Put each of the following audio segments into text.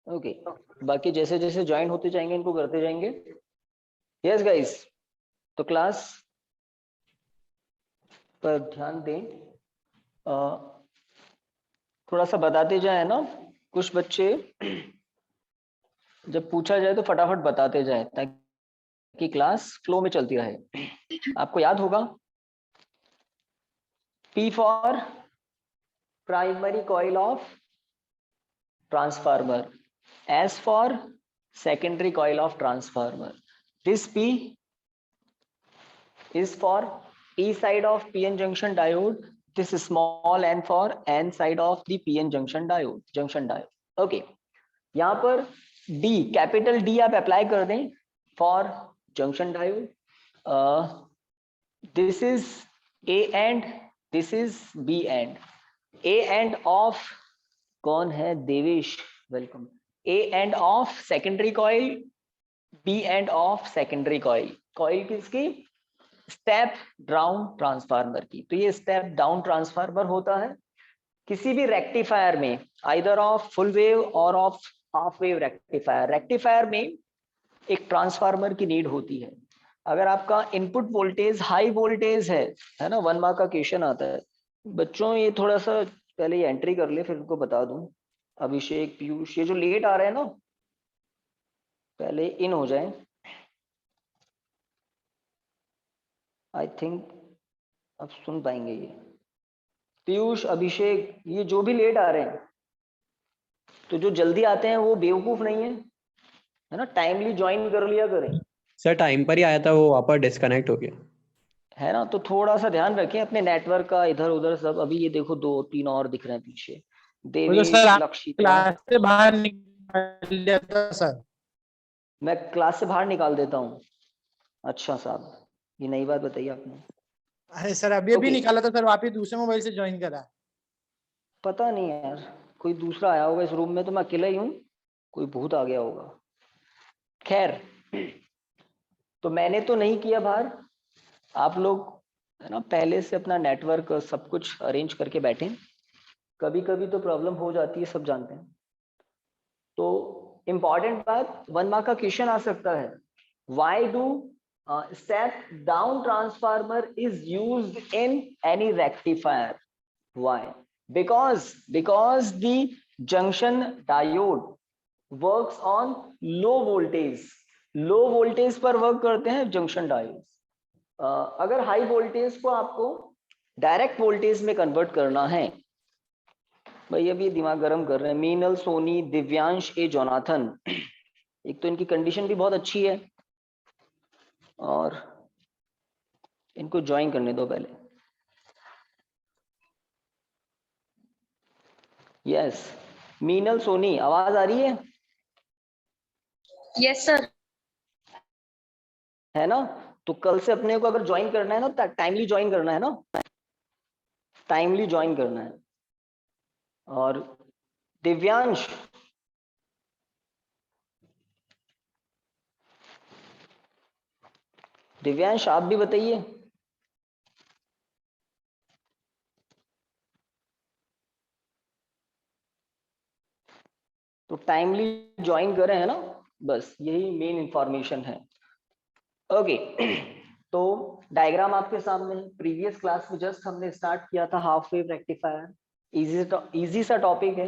Okay, बाकी जैसे जैसे ज्वाइन होते जाएंगे इनको करते जाएंगे। यस गाइस, तो क्लास पर ध्यान दें, थोड़ा सा बताते जाए ना। कुछ बच्चे जब पूछा जाए तो फटाफट बताते जाए ताकि क्लास फ्लो में चलती रहे। आपको याद होगा, P for primary coil of transformer, S for secondary coil of transformer. This P is for P side of PN junction diode. This is small n for N side of the PN junction diode. Okay. यहाँ पर D, capital D आप apply कर दें for junction diode. This is A and this is B and. A end of कौन है? Devesh, welcome. A end of secondary coil, B end of secondary coil. Coil किसकी? Step down transformer की. तो ये step down transformer होता है किसी भी रेक्टिफायर में, आइदर ऑफ फुल वेव और of half wave rectifier. Rectifier में एक ट्रांसफार्मर की नीड होती है. अगर आपका इनपुट वोल्टेज हाई वोल्टेज है ना, 1 मार्क का क्वेश्चन आता है बच्चों. ये थोड़ा सा पहले ये एंट्री कर ले फिर इनको बता दूं. अभिषेक, पीयूष, ये जो लेट आ रहे हैं ना, पहले इन हो जाए. आई थिंक अब सुन पाएंगे ये. पीयूष, अभिषेक, ये जो भी लेट आ रहे हैं, तो जो जल्दी आते हैं वो बेवकूफ नहीं है ना, टाइमली ज्वाइन कर लिया करें. सर टाइम पर ही आया था, वो वापस डिस्कनेक्ट हो गया है ना, तो थोड़ा सा ध्यान रखें अपने नेटवर्क का. इधर उधर सब, अभी ये देखो 2-3 और दिख रहे हैं पीछे. देवेश, लक्षिता. क्लास से बाहर निकाल दिया था सर. मैं क्लास से बाहर निकाल देता हूँ. अच्छा साहब, ये नई बात बताइए आपने. अरे सर अभी निकाला था सर, वापिस दूसरे मोबाइल से ज्वाइन करा. पता नहीं यार, कोई दूसरा आया होगा इस रूम में, तो मैं अकेला ही हूँ, कोई भूत आ गया होगा. खैर, तो मैंने तो नहीं किया बाहर. आप लोग है ना पहले से अपना नेटवर्क सब कुछ अरेंज करके बैठे. कभी कभी तो प्रॉब्लम हो जाती है, सब जानते हैं. तो इंपॉर्टेंट बात, 1 मार्क का क्वेश्चन आ सकता है. Why do step down transformer is used in any rectifier? Why? because the junction diode works on low voltage पर वर्क करते हैं जंक्शन डायोड. अगर हाई वोल्टेज को आपको डायरेक्ट वोल्टेज में कन्वर्ट करना है, भाई अभी दिमाग गर्म कर रहे हैं. मीनल, सोनी, दिव्यांश, ए जोनाथन. एक तो इनकी कंडीशन भी बहुत अच्छी है और इनको ज्वाइन करने दो पहले. यस, मीनल, सोनी, आवाज आ रही है? Yes sir. है ना, तो कल से अपने को अगर ज्वाइन करना है ना, टाइमली ज्वाइन करना है ना, टाइमली ज्वाइन करना है. और दिव्यांश, दिव्यांश आप भी बताइए. तो टाइमली ज्वाइन करें, है ना, बस यही मेन इंफॉर्मेशन है. ओके. तो डायग्राम आपके सामने है. प्रीवियस क्लास में जस्ट हमने स्टार्ट किया था हाफ वेव रेक्टिफायर. इजी सा टॉपिक है.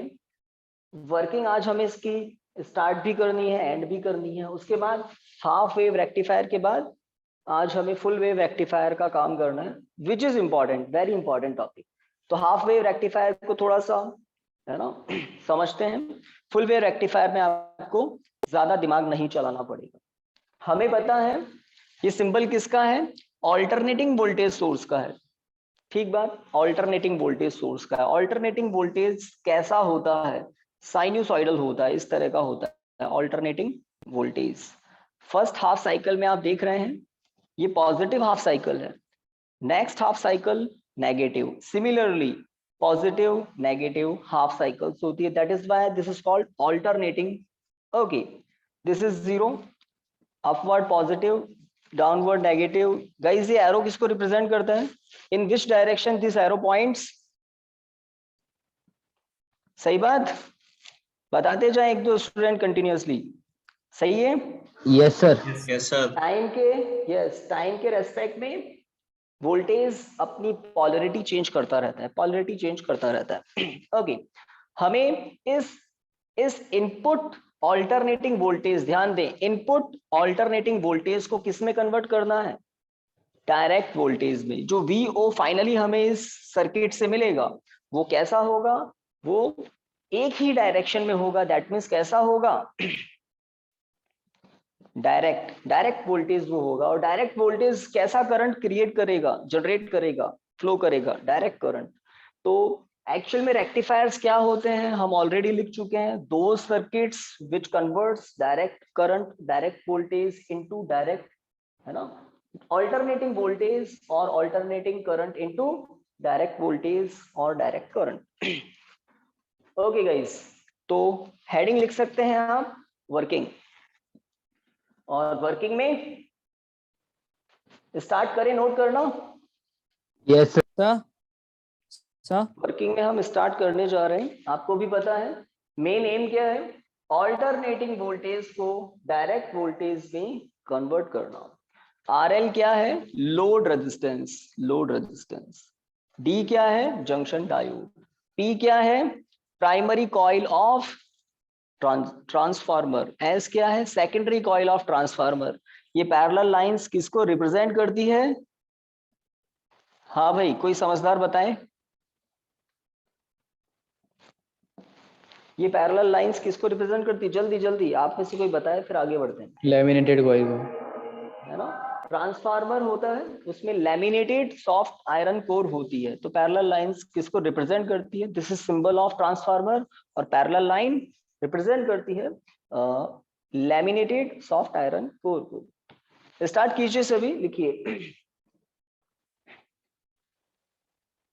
वर्किंग आज हमें इसकी स्टार्ट भी करनी है, एंड भी करनी है. उसके बाद हाफ वेव रेक्टिफायर के बाद आज हमें फुल वेव रेक्टिफायर का काम करना है, which is important, very important topic. तो हाफ वेव रेक्टिफायर को थोड़ा सा है ना समझते हैं. फुल वेव रेक्टिफायर में आपको ज्यादा दिमाग नहीं चलाना पड़ेगा. हमें पता है ये सिंबल किसका है? ऑल्टरनेटिंग वोल्टेज सोर्स का है. ठीक बात, ऑल्टरनेटिंग वोल्टेज सोर्स का है. ऑल्टरनेटिंग वोल्टेज कैसा होता है? साइन्यूसॉइडल होता है, इस तरह का होता है alternating voltage. First half cycle में आप देख रहे हैं ये पॉजिटिव हाफ साइकिल है. Next half cycle negative. Similarly positive negative half cycles होती है. That is why this is called alternating. Okay, this is zero, upward positive, downward negative. Guys ये एरो किसको रिप्रेजेंट करता है? In which direction this arrow points? सही बात. बताते जाए एक दो स्टूडेंट कंटिन्यूअसली, सही है? Yes sir. Yes sir. Time के रेस्पेक्ट में वोल्टेज अपनी पोलरिटी चेंज करता रहता है, पोलरिटी चेंज करता रहता है। ओके, हमें इस इनपुट ऑल्टरनेटिंग वोल्टेज, ध्यान दें, इनपुट ऑल्टरनेटिंग वोल्टेज को किस में कन्वर्ट करना है? डायरेक्ट वोल्टेज में। जो वीओ फाइनली हमें इस सर्किट से मिलेगा वो कैसा होगा? वो एक ही डायरेक्शन में होगा। दैट मीन्स कैसा होगा? डायरेक्ट वोल्टेज वो होगा। और डायरेक्ट वोल्टेज कैसा करंट क्रिएट करेगा, जनरेट करेगा, फ्लो करेगा? Direct current. तो एक्चुअल में रेक्टिफायर्स क्या होते हैं हम ऑलरेडी लिख चुके हैं। दो circuits which converts direct current, direct voltage into direct, है ना, ऑल्टरनेटिंग वोल्टेज और alternating current into direct voltage और डायरेक्ट करंट। ओके गाइस, तो हेडिंग लिख सकते हैं आप वर्किंग, और वर्किंग में स्टार्ट करें, नोट करना। यस सर सर वर्किंग में हम स्टार्ट करने जा रहे हैं। आपको भी पता है मेन एम क्या है? ऑल्टरनेटिंग वोल्टेज को डायरेक्ट वोल्टेज में कन्वर्ट करना। RL क्या है? Load resistance, load resistance. D क्या है? Junction diode. P क्या है? Primary coil of transformer. S क्या है? Secondary coil of transformer. ये पैरेलल लाइंस किसको रिप्रेजेंट करती है? हाँ भाई, कोई समझदार बताएं। ये पैरेलल लाइंस किसको रिप्रेजेंट करती है? जल्दी जल्दी आप में से कोई बताए, फिर आगे बढ़ते हैं। लैमिनेटेड कॉइल को। है ना, ट्रांसफार्मर होता है उसमें लैमिनेटेड सॉफ्ट आयरन कोर होती है। तो पैरेलल लाइंस किसको रिप्रेजेंट करती है? This is symbol of transformer. और पैरेलल लाइन रिप्रेजेंट करती है लैमिनेटेड सॉफ्ट आयरन कोर को। स्टार्ट कीजिए सभी, लिखिए।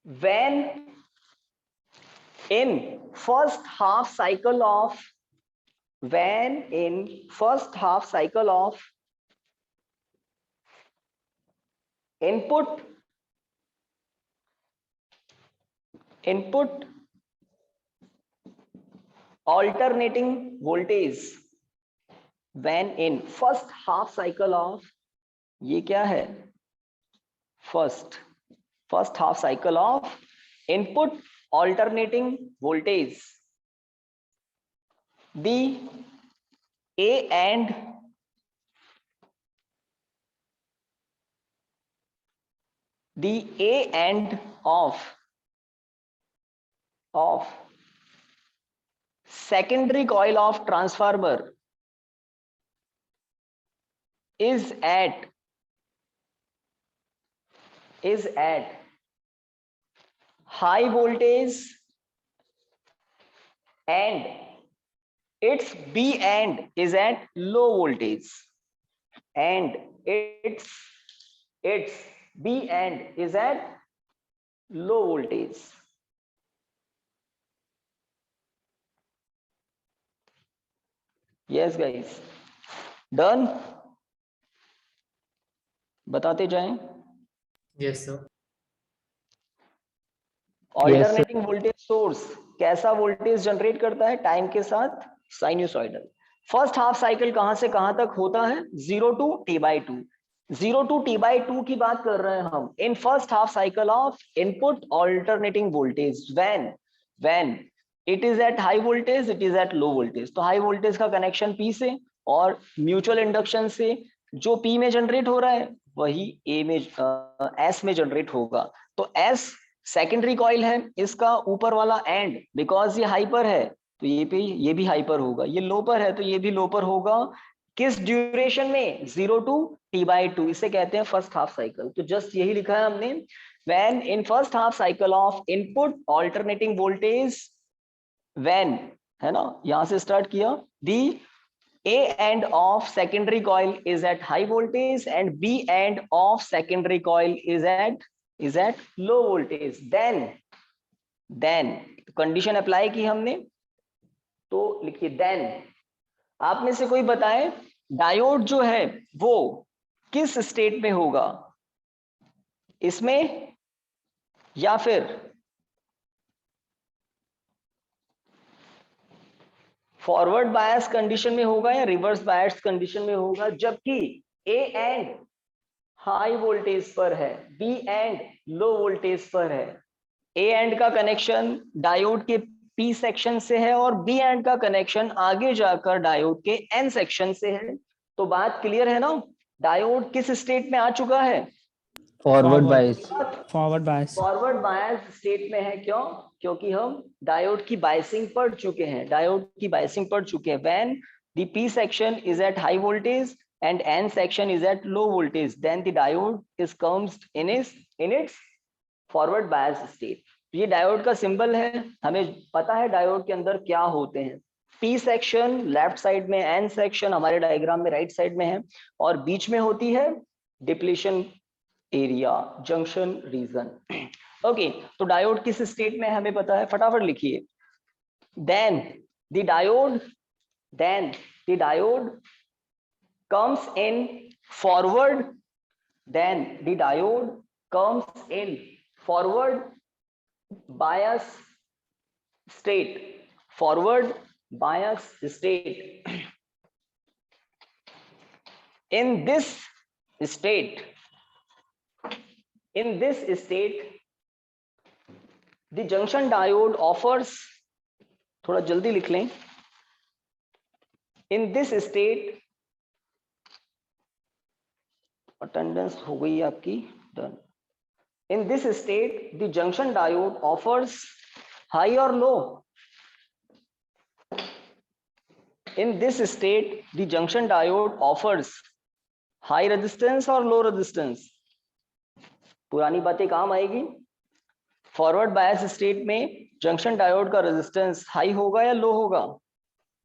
When in first half cycle of when in first half cycle of input alternating voltage, when in first half cycle of, ये क्या है? first half cycle of input alternating voltage, the A and of secondary coil of transformer is at high voltage and its B end is at low voltage, and its B end is at low voltage. Yes guys, done? बताते जाएं। Yes sir. Alternating voltage source कैसा voltage generate करता है? Time के साथ साइनूसॉइडल। First half cycle कहां से कहां तक होता है? 0 to T/2। 0 to T/2 की बात कर रहे हैं हम। In first half cycle of input alternating voltage, when it is at high voltage, it is at low voltage. तो हाई वोल्टेज का कनेक्शन P से, और म्यूचुअल इंडक्शन से जो P में जनरेट हो रहा है वही A में S में जनरेट होगा। तो S सेकेंडरी कॉइल है, इसका ऊपर वाला एंड, बिकॉज ये हाइपर है तो ये भी हाइपर होगा। ये लो पर है तो ये भी लो पर होगा। किस ड्यूरेशन में? 0 to T/2। इसे कहते हैं फर्स्ट हाफ साइकिल। तो जस्ट यही लिखा है हमने, when in first half cycle of input alternating voltage, when, है ना, यहां से स्टार्ट किया, दी A end of secondary coil is at high voltage and B end of secondary coil is at low voltage. Then condition apply की हमने, तो लिखिए then। आप में से कोई बताए डायोड जो है वो किस स्टेट में होगा? इसमें या फिर फॉरवर्ड बायस कंडीशन में होगा या रिवर्स बायस कंडीशन में होगा, जबकि ए एंड हाई वोल्टेज पर है, बी एंड लो वोल्टेज पर है। ए एंड का कनेक्शन डायोड के पी सेक्शन से है और बी एंड का कनेक्शन आगे जाकर डायोड के एन सेक्शन से है। तो बात क्लियर है ना? डायोड किस स्टेट में आ चुका है? Forward bias. Forward bias. Forward bias state में है। क्यों? क्योंकि हम डायोड की बायसिंग पढ़ चुके हैं, डायोड की बायसिंग पढ़ चुके हैं। When the P section is at high voltage and n section is at low voltage, then the diode is comes in its forward bias state. ये डायोड का सिंबल है, हमें पता है डायोड के अंदर क्या होते हैं। P सेक्शन लेफ्ट साइड में, N सेक्शन हमारे डायग्राम में राइट साइड में है, और बीच में होती है depletion area, junction region. Okay, तो डायोड किस स्टेट में हमें पता है, फटाफट लिखिए। then the diode comes in forward, then the diode comes in forward bias state, forward bias state. In this state, the junction diode offers, थोड़ा जल्दी लिख लें, in this state, अटेंडेंस हो गई आपकी, done. In this state, the junction diode offers high or low? In this state, the junction diode offers high resistance or low resistance? पुरानी बातें काम आएगी। फॉरवर्ड बायस स्टेट में जंक्शन डायोड का resistance high होगा या लो होगा?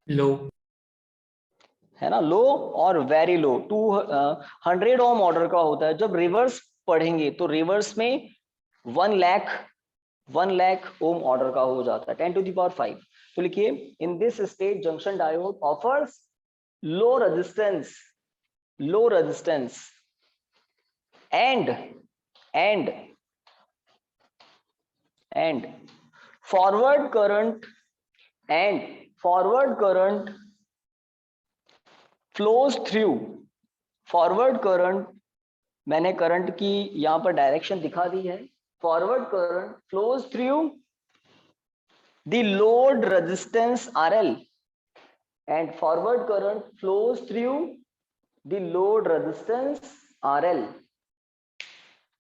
लो है ना, लो और वेरी लो। 200 ओम ऑर्डर का होता है। जब रिवर्स पढ़ेंगे तो रिवर्स में 1 लाख ओम ऑर्डर का हो जाता है, 10 to the power 5। तो लिखिए, in this state junction diode offers low resistance and forward current flows through, forward current, मैंने करंट की यहां पर डायरेक्शन दिखा दी है। Forward current flows through the load resistance RL, and forward current flows through the load resistance RL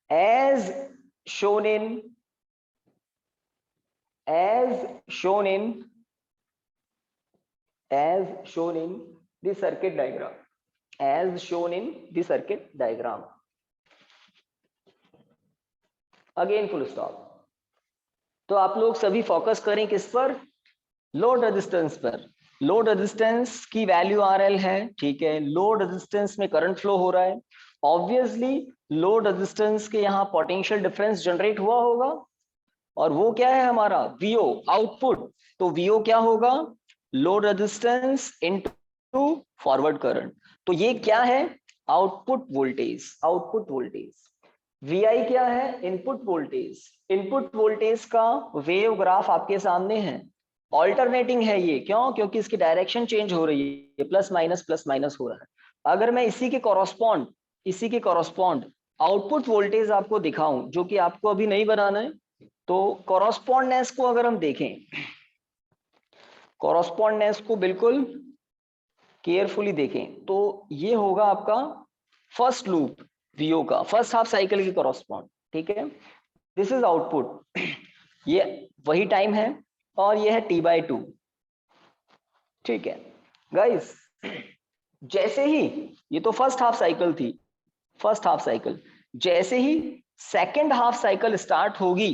as shown in the circuit diagram, as shown in the circuit diagram. Again full stop. तो आप लोग सभी focus करें किस पर? Load resistance पर। Load resistance की value RL है, ठीक है। लोड रेजिस्टेंस में करंट फ्लो हो रहा है। ऑब्वियसली लोड रेजिस्टेंस के यहाँ पोटेंशियल डिफरेंस जनरेट हुआ होगा, और वो क्या है हमारा? VO, output. तो VO क्या होगा? Load resistance into forward current. तो ये क्या है? Output voltage. VI क्या है? इनपुट वोल्टेज का वेव ग्राफ आपके सामने है। ऑल्टरनेटिंग है ये, क्यों? क्योंकि इसकी डायरेक्शन चेंज हो रही है, प्लस माइनस हो रहा है। अगर मैं इसी के कॉरस्पॉन्ड आउटपुट वोल्टेज आपको दिखाऊं, जो कि आपको अभी नहीं बनाना है, तो कॉरस्पॉन्डनेस को अगर हम देखें, कॉरस्पॉन्डनेस को बिल्कुल केयरफुली देखें, तो ये होगा आपका फर्स्ट लूप VO का, फर्स्ट हाफ साइकिल की कॉरस्पॉन्ड, ठीक है। दिस इज आउटपुट, ये वही टाइम है, और ये है T/2, ठीक है गाइस। जैसे ही, ये तो फर्स्ट हाफ साइकिल थी, जैसे ही सेकेंड हाफ साइकिल स्टार्ट होगी,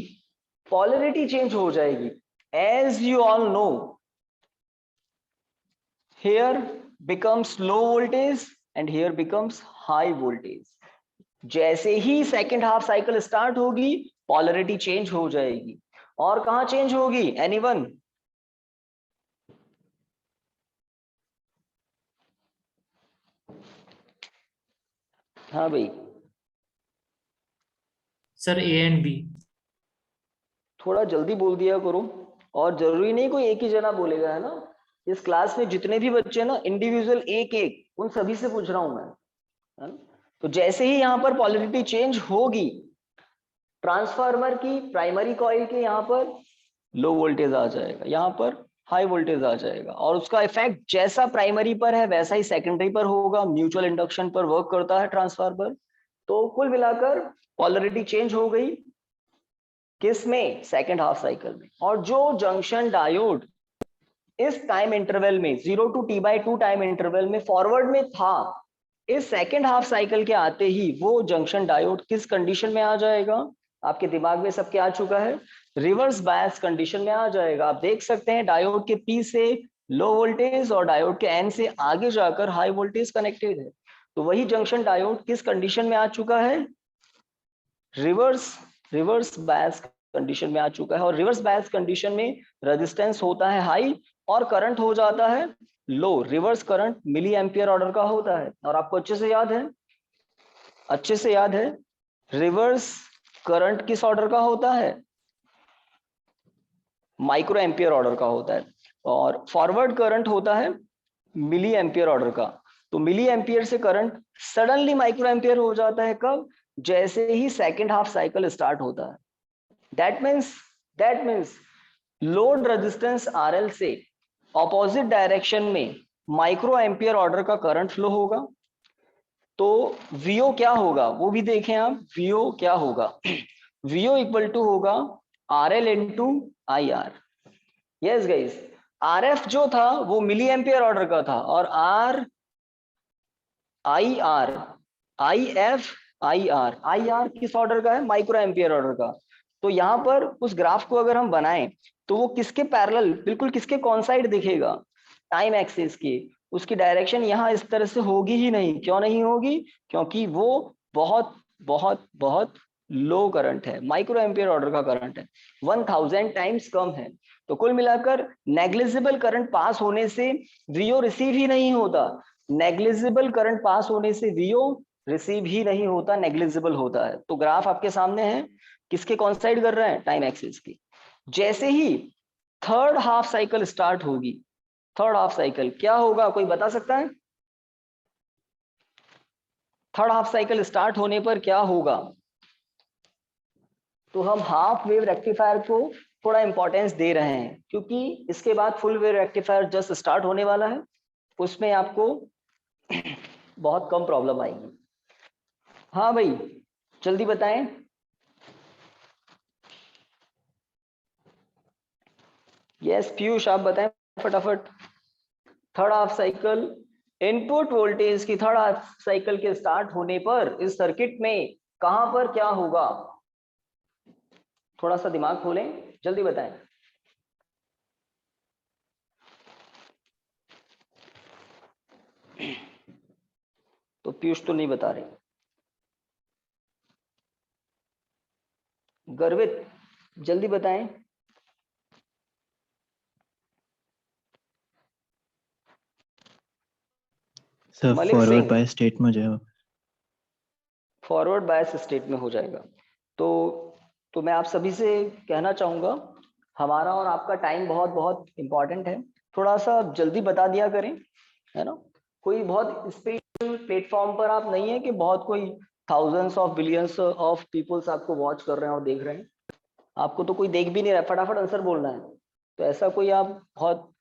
पोलैरिटी चेंज हो जाएगी। As you all know, here becomes low voltage and here becomes high voltage. जैसे ही सेकेंड हाफ साइकिल स्टार्ट होगी, पोलैरिटी चेंज हो जाएगी। और कहां चेंज होगी? एनीवन? हाँ भाई, सर A and B। थोड़ा जल्दी बोल दिया करो, और जरूरी नहीं कोई एक ही जना बोलेगा, है ना। इस क्लास में जितने भी बच्चे ना इंडिविजुअल एक एक उन सभी से पूछ रहा हूं मैं, है ना? तो जैसे ही यहाँ पर पोलैरिटी चेंज होगी, ट्रांसफार्मर की प्राइमरी कॉइल के यहाँ पर लो वोल्टेज आ जाएगा, यहाँ पर हाई वोल्टेज आ जाएगा, और उसका इफेक्ट जैसा प्राइमरी पर है वैसा ही सेकेंडरी पर होगा। म्यूचुअल इंडक्शन पर वर्क करता है ट्रांसफार्मर। तो कुल मिलाकर पोलैरिटी चेंज हो गई किस में? सेकेंड हाफ साइकिल में। और जो जंक्शन डायोड इस टाइम इंटरवल में 0 to t/2 टाइम इंटरवल में फॉरवर्ड में था, इस सेकेंड हाफ साइकिल के आते ही वो जंक्शन डायोड किस कंडीशन में आ जाएगा? आपके दिमाग में सबके आ चुका है, रिवर्स बायस कंडीशन में आ जाएगा। आप देख सकते हैं डायोड के P से लो वोल्टेज और डायोड के N से आगे जाकर हाई वोल्टेज कनेक्टेड है। तो वही जंक्शन डायोड किस कंडीशन में आ चुका है? रिवर्स बायस कंडीशन में आ चुका है। और रिवर्स बायस कंडीशन में रेजिस्टेंस होता है हाई और करंट हो जाता है low. Reverse current milli ampere order का होता है। और आपको अच्छे से याद है रिवर्स करंट किस ऑर्डर का होता है? माइक्रो एम्पियर ऑर्डर का होता है। और फॉरवर्ड करंट होता है मिली एम्पियर ऑर्डर का। तो मिली एम्पियर से करंट सडनली माइक्रो एम्पियर हो जाता है कब? जैसे ही सेकेंड हाफ साइकिल स्टार्ट होता है। That means load resistance RL से ऑपोजिट डायरेक्शन में माइक्रो एम्पियर ऑर्डर का करंट फ्लो होगा। तो VO क्या होगा वो भी देखें आप। VO क्या होगा? VO इक्वल टू होगा RL into IR। Yes guys, RF जो था वो मिली एम्पियर ऑर्डर का था, और IR किस ऑर्डर का है? माइक्रो एम्पियर ऑर्डर का। तो यहाँ पर उस ग्राफ को अगर हम बनाएं तो वो किसके पैरेलल, बिल्कुल किसके कॉन्साइड दिखेगा? टाइम एक्सिस की। उसकी डायरेक्शन यहाँ इस तरह से होगी ही नहीं। क्यों नहीं होगी? क्योंकि वो बहुत बहुत बहुत लो करंट है, माइक्रो एम्पियर ऑर्डर का करंट है, 1000 टाइम्स कम है। तो कुल मिलाकर नेग्लिजिबल करंट पास होने से VO रिसीव ही नहीं होता। नेग्लिजिबल करंट पास होने से VO रिसीव ही नहीं होता, नेग्लिजिबल होता है। तो ग्राफ आपके सामने है, किसके कॉन्साइड कर रहा है? टाइम एक्सिस की। जैसे ही थर्ड हाफ साइकिल स्टार्ट होगी, थर्ड हाफ साइकिल क्या होगा कोई बता सकता है? थर्ड हाफ साइकिल स्टार्ट होने पर क्या होगा? तो हम हाफ वेव रेक्टिफायर को थोड़ा इंपॉर्टेंस दे रहे हैं, क्योंकि इसके बाद full wave rectifier just start होने वाला है। उसमें आपको बहुत कम प्रॉब्लम आएगी। हाँ भाई जल्दी बताएं। यस पीयूष आप बताएं फटाफट। Third half cycle, input voltage की थर्ड हाफ साइकिल के स्टार्ट होने पर इस सर्किट में कहां पर क्या होगा? थोड़ा सा दिमाग खोलें, जल्दी बताएं। तो पीयूष तो नहीं बता रहे। गर्वित जल्दी बताएं। Sir Malik forward Singh, by state में जाएगा। फॉरवर्ड बायस स्टेट में हो जाएगा। तो मैं आप सभी से कहना चाहूंगा, हमारा और आपका टाइम बहुत बहुत इंपॉर्टेंट है। थोड़ा सा जल्दी बता दिया करें, है ना? कोई बहुत स्पेशल प्लेटफॉर्म पर आप नहीं है कि बहुत कोई thousands of billions of peoples आपको वॉच कर रहे हैं और देख रहे हैं। आपको तो कोई देख भी नहीं रहा, फटाफट आंसर बोलना है। तो ऐसा कोई आप बहुत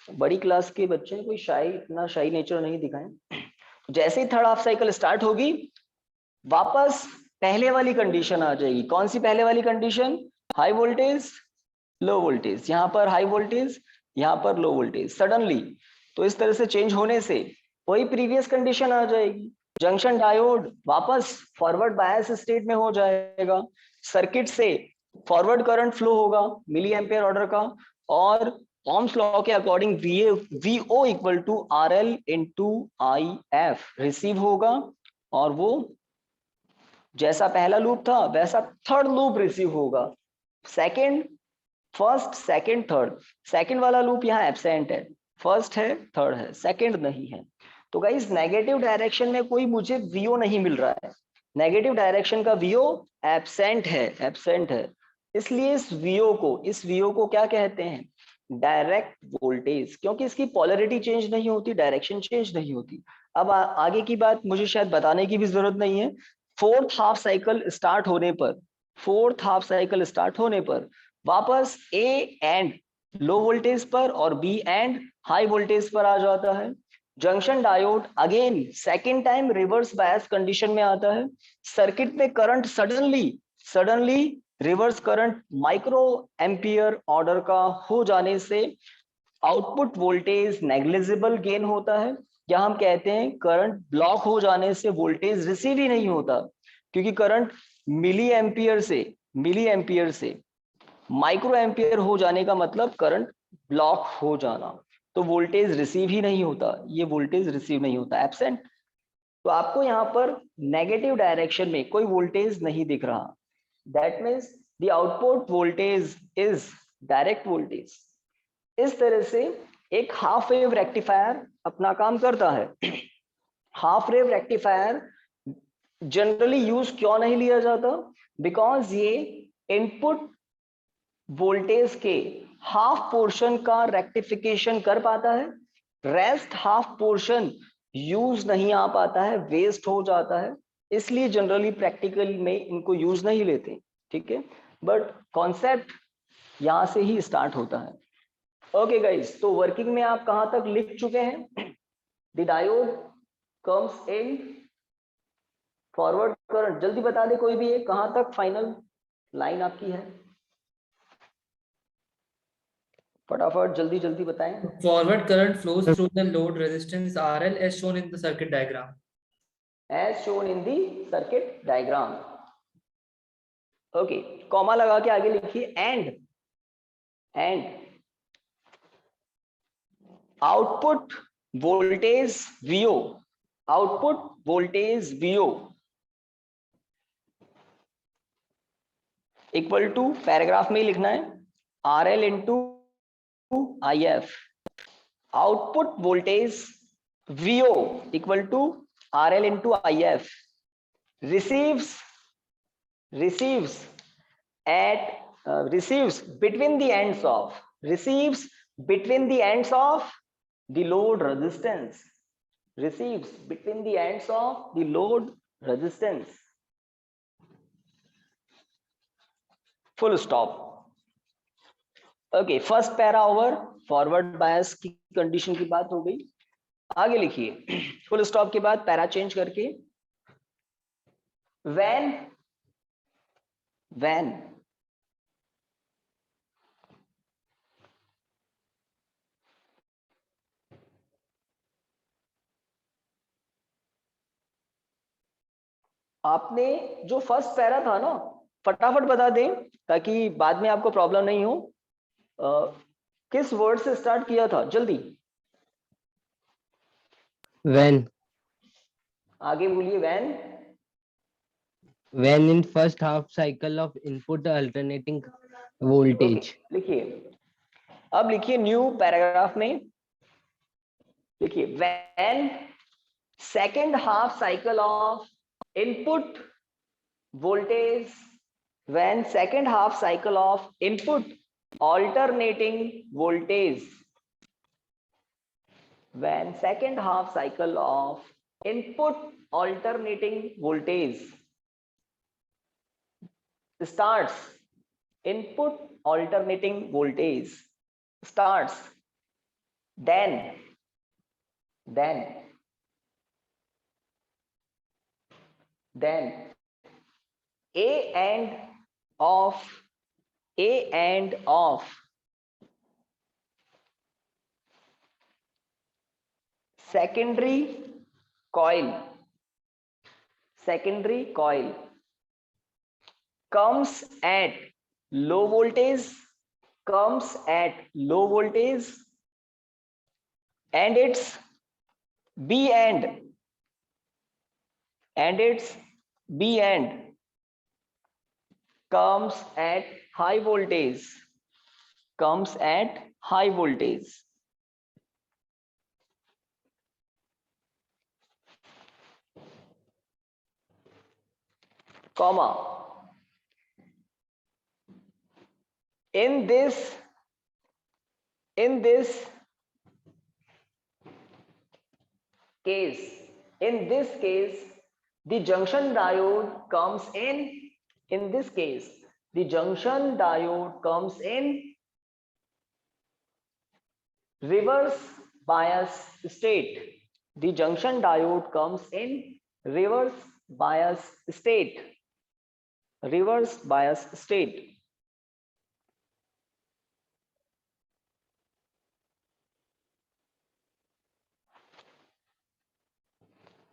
बड़ी क्लास के बच्चे हैं, कोई शाई, इतना शाई नेचर नहीं दिखाएं। जैसे ही थर्ड हाफ साइकिल स्टार्ट होगी वापस पहले वाली कंडीशन आ जाएगी। कौन सी पहले वाली condition? High voltage low voltage, यहाँ पर हाई वोल्टेज यहाँ पर लो वोल्टेज सडनली। तो इस तरह से चेंज होने से वही प्रीवियस कंडीशन आ जाएगी। जंक्शन डायोड वापस फॉरवर्ड बायस स्टेट में हो जाएगा। सर्किट से फॉरवर्ड करंट फ्लो होगा मिली एम्पियर ऑर्डर का, और ओम्स लॉ के according VO equal to RL into IF receive होगा, और वो जैसा पहला लूप था वैसा थर्ड लूप रिसीव होगा। Second, first, second, third. Second वाला लूप यहाँ एब्सेंट है, फर्स्ट है, थर्ड है, सेकंड नहीं है। तो गाइस नेगेटिव डायरेक्शन में कोई मुझे VO नहीं मिल रहा है, नेगेटिव डायरेक्शन का VO एब्सेंट है, एब्सेंट है। इसलिए इस VO को क्या कहते हैं? डायरेक्ट वोल्टेज, क्योंकि इसकी पोलैरिटी चेंज नहीं होती, डायरेक्शन चेंज नहीं होती। अब आगे की बात मुझे शायद बताने की भी जरूरत नहीं है। फोर्थ हाफ साइकिल स्टार्ट होने पर वापस ए एंड लो वोल्टेज पर और बी एंड हाई वोल्टेज पर आ जाता है। Junction diode again second time reverse bias condition में आता है। सर्किट में current suddenly reverse current micro ampere order का हो जाने से आउटपुट वोल्टेज नेग्लिजिबल गेन होता है, या हम कहते हैं करंट ब्लॉक हो जाने से वोल्टेज रिसीव ही नहीं होता, क्योंकि करंट मिली एम्पियर से माइक्रो एम्पियर हो जाने का मतलब करंट ब्लॉक हो जाना, तो वोल्टेज रिसीव ही नहीं होता, ये वोल्टेज रिसीव नहीं होता, एब्सेंट। तो आपको यहाँ पर नेगेटिव डायरेक्शन में कोई वोल्टेज नहीं दिख रहा, that means the output voltage is direct voltage. इस तरह से एक हाफ वेव रेक्टिफायर अपना काम करता है। Half wave rectifier generally use क्यों नहीं लिया जाता? बिकॉज ये इनपुट वोल्टेज के हाफ पोर्शन का रेक्टिफिकेशन कर पाता है, रेस्ट हाफ पोर्शन यूज नहीं आ पाता है, वेस्ट हो जाता है, इसलिए जनरली प्रैक्टिकल में इनको यूज नहीं लेते, ठीक है। बट कॉन्सेप्ट यहां से ही स्टार्ट होता है। ओके गाइस, तो वर्किंग में आप कहां तक लिख चुके हैं? The diode comes in forward current, जल्दी बता दे कोई भी, कहां तक फाइनल लाइन आपकी है? फटाफट जल्दी जल्दी बताएं। Forward current flows through the load resistance RL as shown in the circuit diagram. As shown in the circuit diagram. Okay, comma लगा के आगे लिखिए and output voltage VO equal to, paragraph में ही लिखना है, RL into IF। Output voltage VO equal to RL into IF receives between the ends of the load resistance, full stop। Okay, first para over, forward bias की condition की बात हो गई। आगे लिखिए, फुल स्टॉप के बाद पैरा चेंज करके, when आपने जो फर्स्ट पैरा था ना, फटाफट बता दें ताकि बाद में आपको प्रॉब्लम नहीं हो। किस वर्ड से स्टार्ट किया था? जल्दी when आगे बोलिए। when in first half cycle of input alternating voltage। लिखिए, अब लिखिए न्यू पैराग्राफ में, लिखिए when second half cycle of input voltage, when second half cycle of input alternating voltage, when second half cycle of input alternating voltage starts, input alternating voltage starts, then A and of secondary coil comes at low voltage, and its B end comes at high voltage, comma, in this in this case, the junction diode comes in this case, the junction diode comes in reverse bias state. The junction diode comes in reverse bias state. Reverse bias state.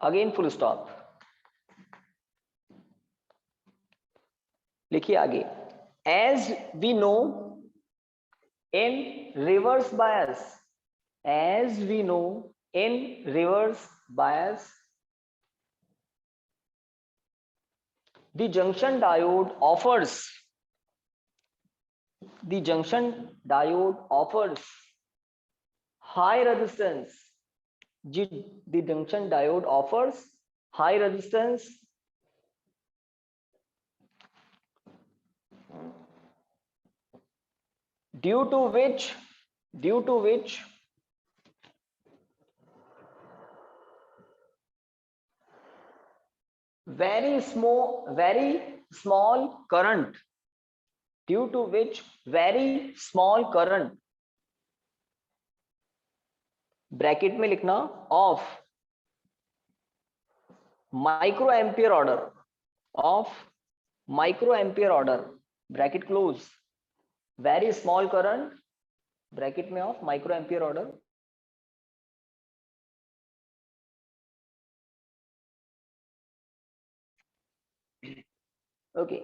Again full stop. लिखिए आगे. As we know in reverse bias, as we know in reverse bias, the junction diode offers high resistance. The junction diode offers high resistance due to which very small current, bracket में लिखना of microampere order, bracket close, very small current, bracket में of microampere order, okay.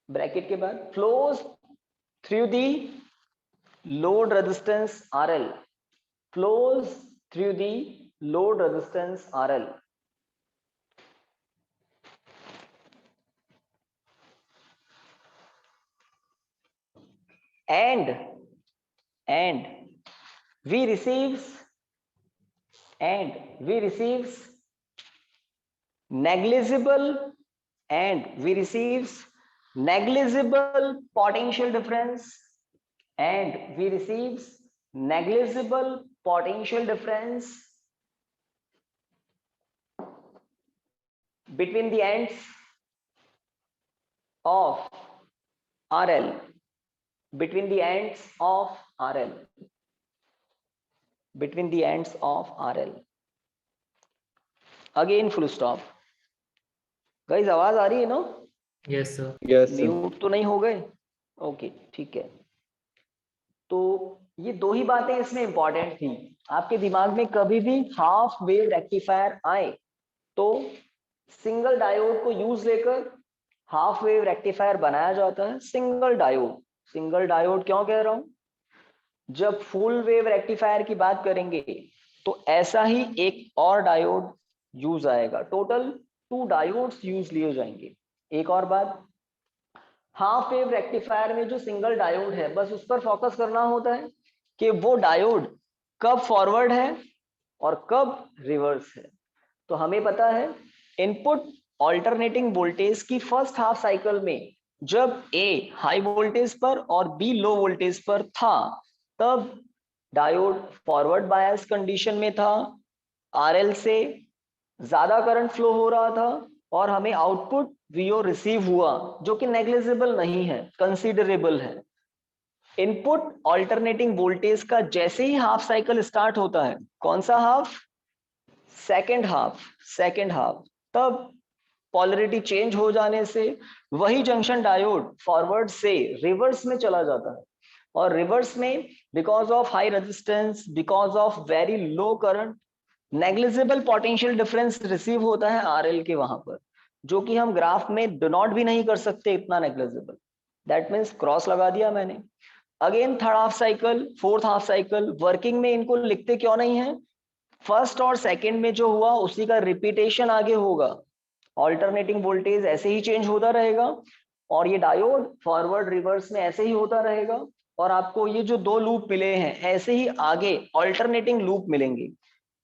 Bracket के बाद flows through the load resistance RL, flows through the load resistance RL. And we receives negligible potential difference, between the ends of RL, again full stop. Guys आवाज आ रही है ना? Yes sir. Mute तो नहीं हो गए? ओके ठीक है. तो ये दो ही बातें इसमें इंपॉर्टेंट थी. आपके दिमाग में कभी भी हाफ वेव रेक्टिफायर आए तो सिंगल डायोड को यूज लेकर हाफ वेव रेक्टिफायर बनाया जाता है. सिंगल डायोड क्यों कह रहा हूं? जब फुल वेव रेक्टिफायर की बात करेंगे तो ऐसा ही एक और डायोड यूज आएगा. टोटल 2 डायोड्स यूज लिए जाएंगे. एक और बात, हाफ वेव रेक्टिफायर में जो सिंगल डायोड है बस उस पर फोकस करना होता है कि वो डायोड कब फॉरवर्ड है और कब रिवर्स है. तो हमें पता है इनपुट ऑल्टरनेटिंग वोल्टेज की फर्स्ट हाफ साइकिल में जब ए हाई वोल्टेज पर और बी लो वोल्टेज पर था तब डायोड फॉरवर्ड बायस कंडीशन में था. आरएल से ज्यादा करंट फ्लो हो रहा था और हमें आउटपुट वीओ रिसीव हुआ जो कि नेग्लिजिबल नहीं है, कंसीडरेबल है. इनपुट ऑल्टरनेटिंग वोल्टेज का जैसे ही हाफ साइकिल स्टार्ट होता है, कौन सा हाफ? सेकेंड हाफ, तब पॉलरिटी चेंज हो जाने से वही जंक्शन डायोड फॉरवर्ड से रिवर्स में चला जाता है. और रिवर्स में because of high resistance, because of very low current, negligible potential difference receive होता है आरएल के वहां पर, जो कि हम ग्राफ में डिनोट भी नहीं कर सकते, इतना नेग्लिजिबल. दैट मीन्स क्रॉस लगा दिया मैंने. Again third half cycle, fourth half cycle, working में इनको लिखते क्यों नहीं है? फर्स्ट और सेकंड में जो हुआ उसी का रिपीटेशन आगे होगा. ऑल्टरनेटिंग वोल्टेज ऐसे ही चेंज होता रहेगा और ये डायोड फॉरवर्ड रिवर्स में ऐसे ही होता रहेगा. और आपको ये जो 2 लूप मिले हैं ऐसे ही आगे ऑल्टरनेटिंग लूप मिलेंगे.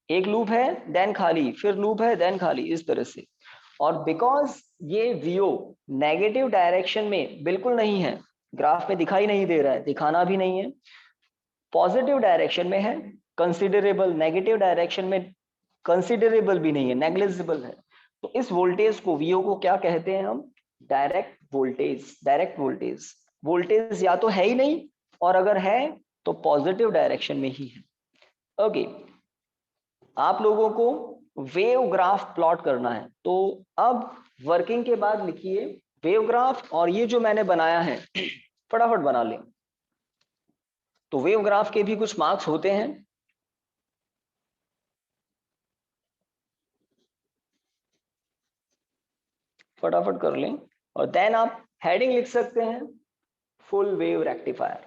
एक लूप है देन खाली, फिर लूप है देन खाली, इस तरह से. और बिकॉज ये वीओ नेगेटिव डायरेक्शन में बिल्कुल नहीं है, ग्राफ में दिखाई नहीं दे रहा है, दिखाना भी नहीं है, पॉजिटिव डायरेक्शन में है कंसिडरेबल, नेगेटिव डायरेक्शन में कंसिडरेबल भी नहीं है, नेग्लिजिबल है। तो इस वोल्टेज को वीओ को क्या कहते हैं हम? Direct voltage. Direct voltage, voltage या तो है ही नहीं, और अगर है तो पॉजिटिव डायरेक्शन में ही है। ओके, आप लोगों को वेव ग्राफ प्लॉट करना है, तो अब वर्किंग के बाद लिखिए वेव ग्राफ, और ये जो मैंने बनाया है फटाफट बना लें। तो वेव ग्राफ के भी कुछ मार्क्स होते हैं, फटाफट कर लें। और देन आप हेडिंग लिख सकते हैं full wave rectifier.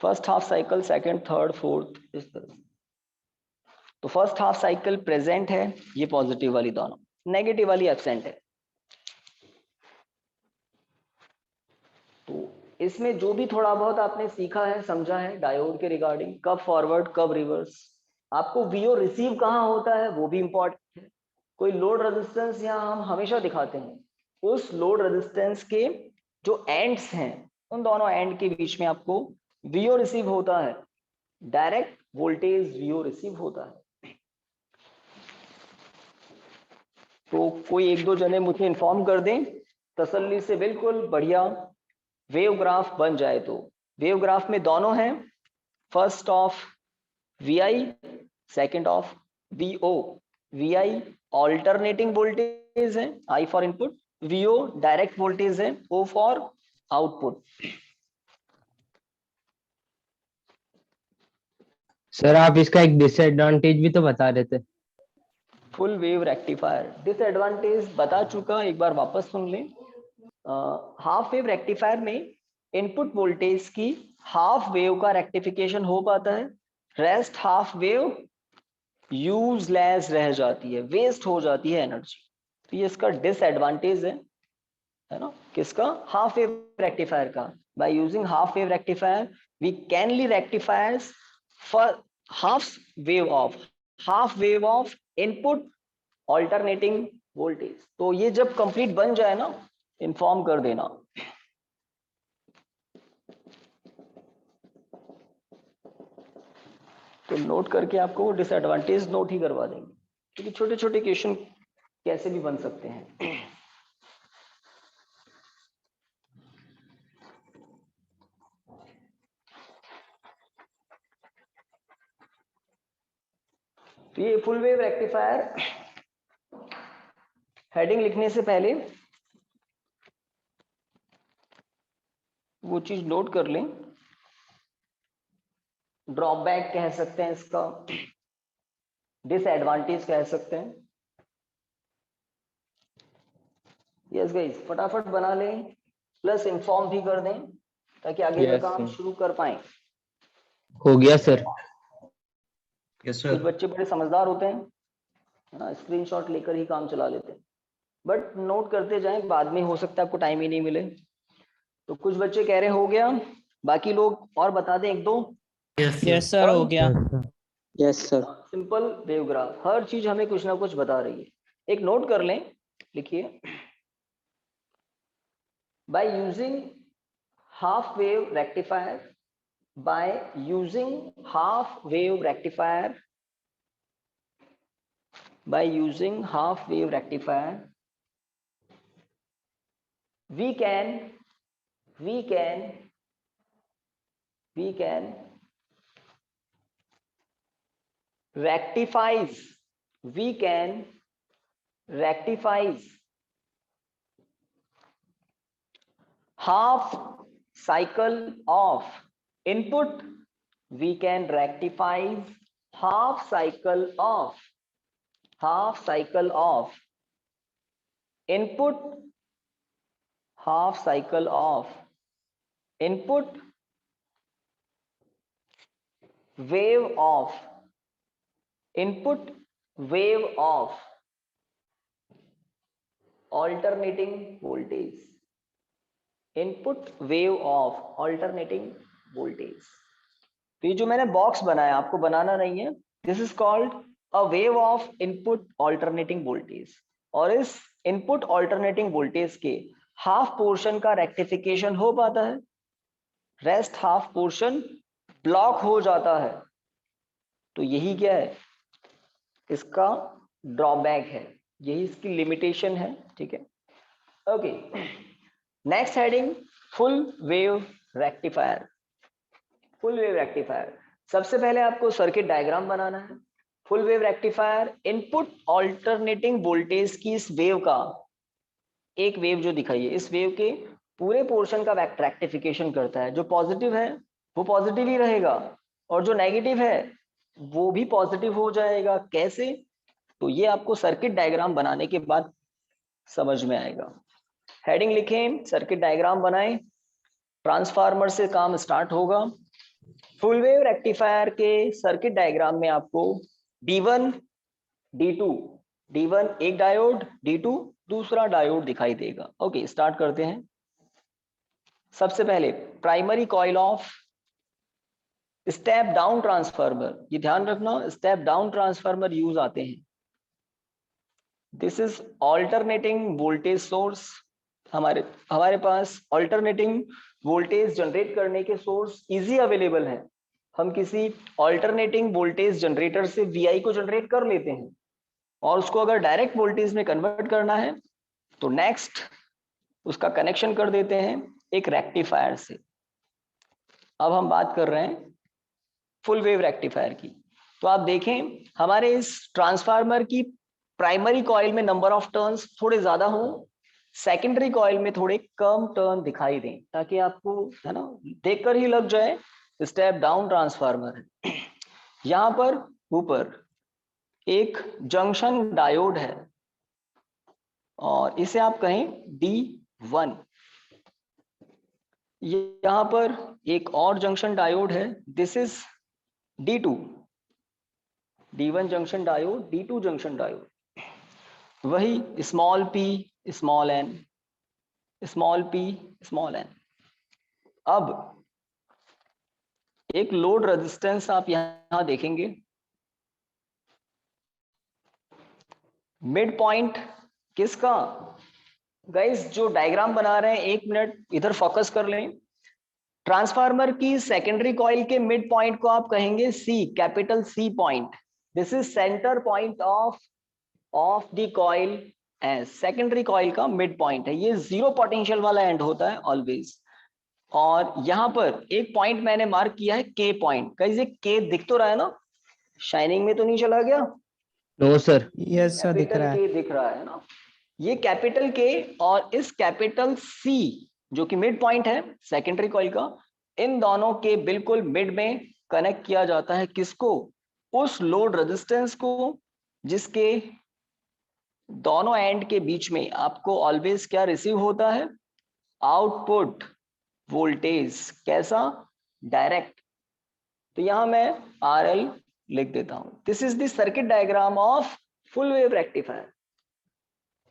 First half cycle, second, third, fourth, इस तरह। तो फर्स्ट हाफ साइकिल प्रेजेंट है, ये पॉजिटिव वाली दोनों, नेगेटिव वाली एब्सेंट है। तो इसमें जो भी थोड़ा बहुत आपने सीखा है, समझा है डायोड के रिगार्डिंग, कब फॉरवर्ड कब रिवर्स, आपको वीओ रिसीव कहाँ होता है वो भी इंपॉर्टेंट है। कोई लोड रेजिस्टेंस यहाँ हम हमेशा दिखाते हैं, उस लोड रेजिस्टेंस के जो एंड्स हैं, उन दोनों एंड के बीच में आपको वीओ रिसीव होता है, डायरेक्ट वोल्टेज वीओ रिसीव होता है। तो कोई एक दो जने मुझे इन्फॉर्म कर दें तसल्ली से, बिल्कुल बढ़िया वेव ग्राफ बन जाए। तो वेव ग्राफ में दोनों हैं, first of VI, second of VO। VI alternating voltage है, I for input, VO direct voltage है, O फॉर आउटपुट। सर आप इसका एक डिसएडवांटेज भी तो बता रहे थे। फुल वेव रेक्टिफायर डिसएडवांटेज बता चुका, एक बार वापस सुन लें। हाफ वेव रेक्टिफायर में इनपुट वोल्टेज की हाफ वेव का रेक्टिफिकेशन हो पाता है, रेस्ट हाफ वेव यूजलेस रह जाती है, वेस्ट हो जाती है एनर्जी। तो ये इसका डिसएडवांटेज है ना, किसका? हाफ वेव रेक्टिफायर का। By using half wave rectifier we can only rectifiers for half wave of input alternating voltage. तो ये जब कंप्लीट बन जाए ना, इन्फॉर्म कर देना। तो नोट करके आपको डिसएडवांटेज नोट ही करवा देंगे, क्योंकि छोटे छोटे क्वेश्चन कैसे भी बन सकते हैं। तो ये फुल वेव रेक्टिफायर, हेडिंग लिखने से पहले वो चीज नोट कर लें। ड्रॉबैक कह सकते हैं इसका, डिसएडवांटेज कह सकते हैं। यस गाइस, फटाफट बना लें, प्लस इन्फॉर्म भी कर दें, ताकि आगे का Yes, काम sir. शुरू कर पाए। हो गया सर। यस कुछ सर। बच्चे बड़े समझदार होते हैं, स्क्रीनशॉट लेकर ही काम चला लेते हैं, बट नोट करते जाएं, बाद में हो सकता है आपको टाइम ही नहीं मिले। तो कुछ बच्चे कह रहे हो गया, बाकी लोग और बता दें एक दो। यस सर, हो गया। Yes sir. Simple wave graph, हर चीज हमें कुछ ना कुछ बता रही है। एक नोट कर लें, लिखिए bye using half wave rectifier, by using half wave rectifier, by using half wave rectifier we can rectifies half cycle of input, we can rectify half cycle of input, half cycle of input wave of alternating voltage, input wave of alternating voltage. तो ये जो मैंने box बनाया, आपको बनाना नहीं है, this is called a wave of input alternating voltage. और इस इनपुट ऑल्टरनेटिंग वोल्टेज के हाफ पोर्शन का रेक्टिफिकेशन हो पाता है, रेस्ट हाफ पोर्शन ब्लॉक हो जाता है। तो यही क्या है, इसका ड्रॉबैक है, यही इसकी लिमिटेशन है। ठीक है, okay. Next heading, full wave rectifier. Full wave rectifier, सबसे पहले आपको सर्किट डायग्राम बनाना है। Full wave rectifier input alternating voltage की इस वेव का, एक वेव जो दिखाई है, इस वेव के पूरे पोर्शन का रेक्टिफिकेशन करता है। जो पॉजिटिव है वो पॉजिटिव ही रहेगा, और जो नेगेटिव है वो भी पॉजिटिव हो जाएगा। कैसे? तो ये आपको सर्किट डायग्राम बनाने के बाद समझ में आएगा। हेडिंग लिखें, सर्किट डायग्राम बनाएं, ट्रांसफार्मर से काम स्टार्ट होगा। फुल वेव रेक्टिफायर के सर्किट डायग्राम में आपको D1 D2, D1 एक डायोड, D2 दूसरा डायोड दिखाई देगा। ओके, स्टार्ट करते हैं। सबसे पहले primary coil of step down transformer, ये ध्यान रखना, स्टेप डाउन ट्रांसफार्मर यूज आते हैं। This is alternating voltage source. हमारे पास ऑल्टरनेटिंग वोल्टेज जनरेट करने के सोर्स इजी अवेलेबल है। हम किसी ऑल्टरनेटिंग वोल्टेज जनरेटर से VI को जनरेट कर लेते हैं, और उसको अगर डायरेक्ट वोल्टेज में कन्वर्ट करना है तो नेक्स्ट उसका कनेक्शन कर देते हैं एक रेक्टिफायर से। अब हम बात कर रहे हैं फुल वेव रेक्टिफायर की। तो आप देखें, हमारे इस ट्रांसफार्मर की प्राइमरी कॉइल में नंबर ऑफ टर्न्स थोड़े ज्यादा हो, सेकेंडरी कॉइल में थोड़े कम टर्न दिखाई दें, ताकि आपको, है ना, देखकर ही लग जाए स्टेप डाउन ट्रांसफार्मर है। यहां पर ऊपर एक जंक्शन डायोड है, और इसे आप कहें D1। यहां पर एक और जंक्शन डायोड है, this is D2। D1 junction diode, D2 junction diode, वही small p small n, small p small n। अब एक लोड रेजिस्टेंस आप यहां देखेंगे, मिड पॉइंट किसका? गाइस जो डायग्राम बना रहे हैं, 1 मिनट इधर फोकस कर लें। ट्रांसफार्मर की सेकेंडरी कॉइल के मिड पॉइंट को आप कहेंगे C, capital C point. This is centre point of the coil as, secondary coil का मिड पॉइंट है। ये जीरो पोटेंशियल वाला एंड होता है ऑलवेज। और यहां पर एक पॉइंट मैंने मार्क किया है K पॉइंट। गाइस ये K दिख तो रहा है ना, शाइनिंग में तो नहीं चला गया? No sir. यस सर, दिख रहा है। K दिख रहा है ना, ये कैपिटल K और इस कैपिटल C जो कि मिड पॉइंट है सेकेंडरी कॉइल का, इन दोनों के बिल्कुल मिड में कनेक्ट किया जाता है। किसको? उस लोड रेजिस्टेंस को जिसके दोनों एंड के बीच में आपको ऑलवेज क्या रिसीव होता है? Output voltage. कैसा? डायरेक्ट। तो यहां मैं RL लिख देता हूं। This is the circuit diagram of full wave rectifier.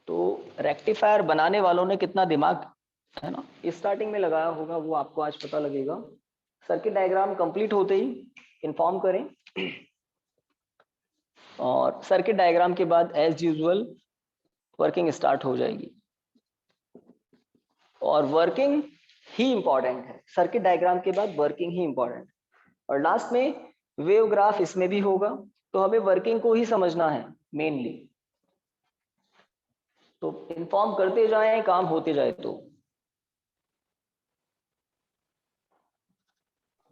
तो रेक्टिफायर बनाने वालों ने कितना दिमाग, है ना, स्टार्टिंग में लगाया होगा, वो आपको आज पता लगेगा। सर्किट डायग्राम कंप्लीट होते ही इन्फॉर्म करें, और सर्किट डायग्राम के बाद एज यूजुअल वर्किंग स्टार्ट हो जाएगी। और वर्किंग ही इंपॉर्टेंट है, सर्किट डायग्राम के बाद वर्किंग ही इंपॉर्टेंट। और लास्ट में वेव ग्राफ इसमें भी होगा, तो हमें वर्किंग को ही समझना है मेनली। तो इन्फॉर्म करते जाएं, काम होते जाए। तो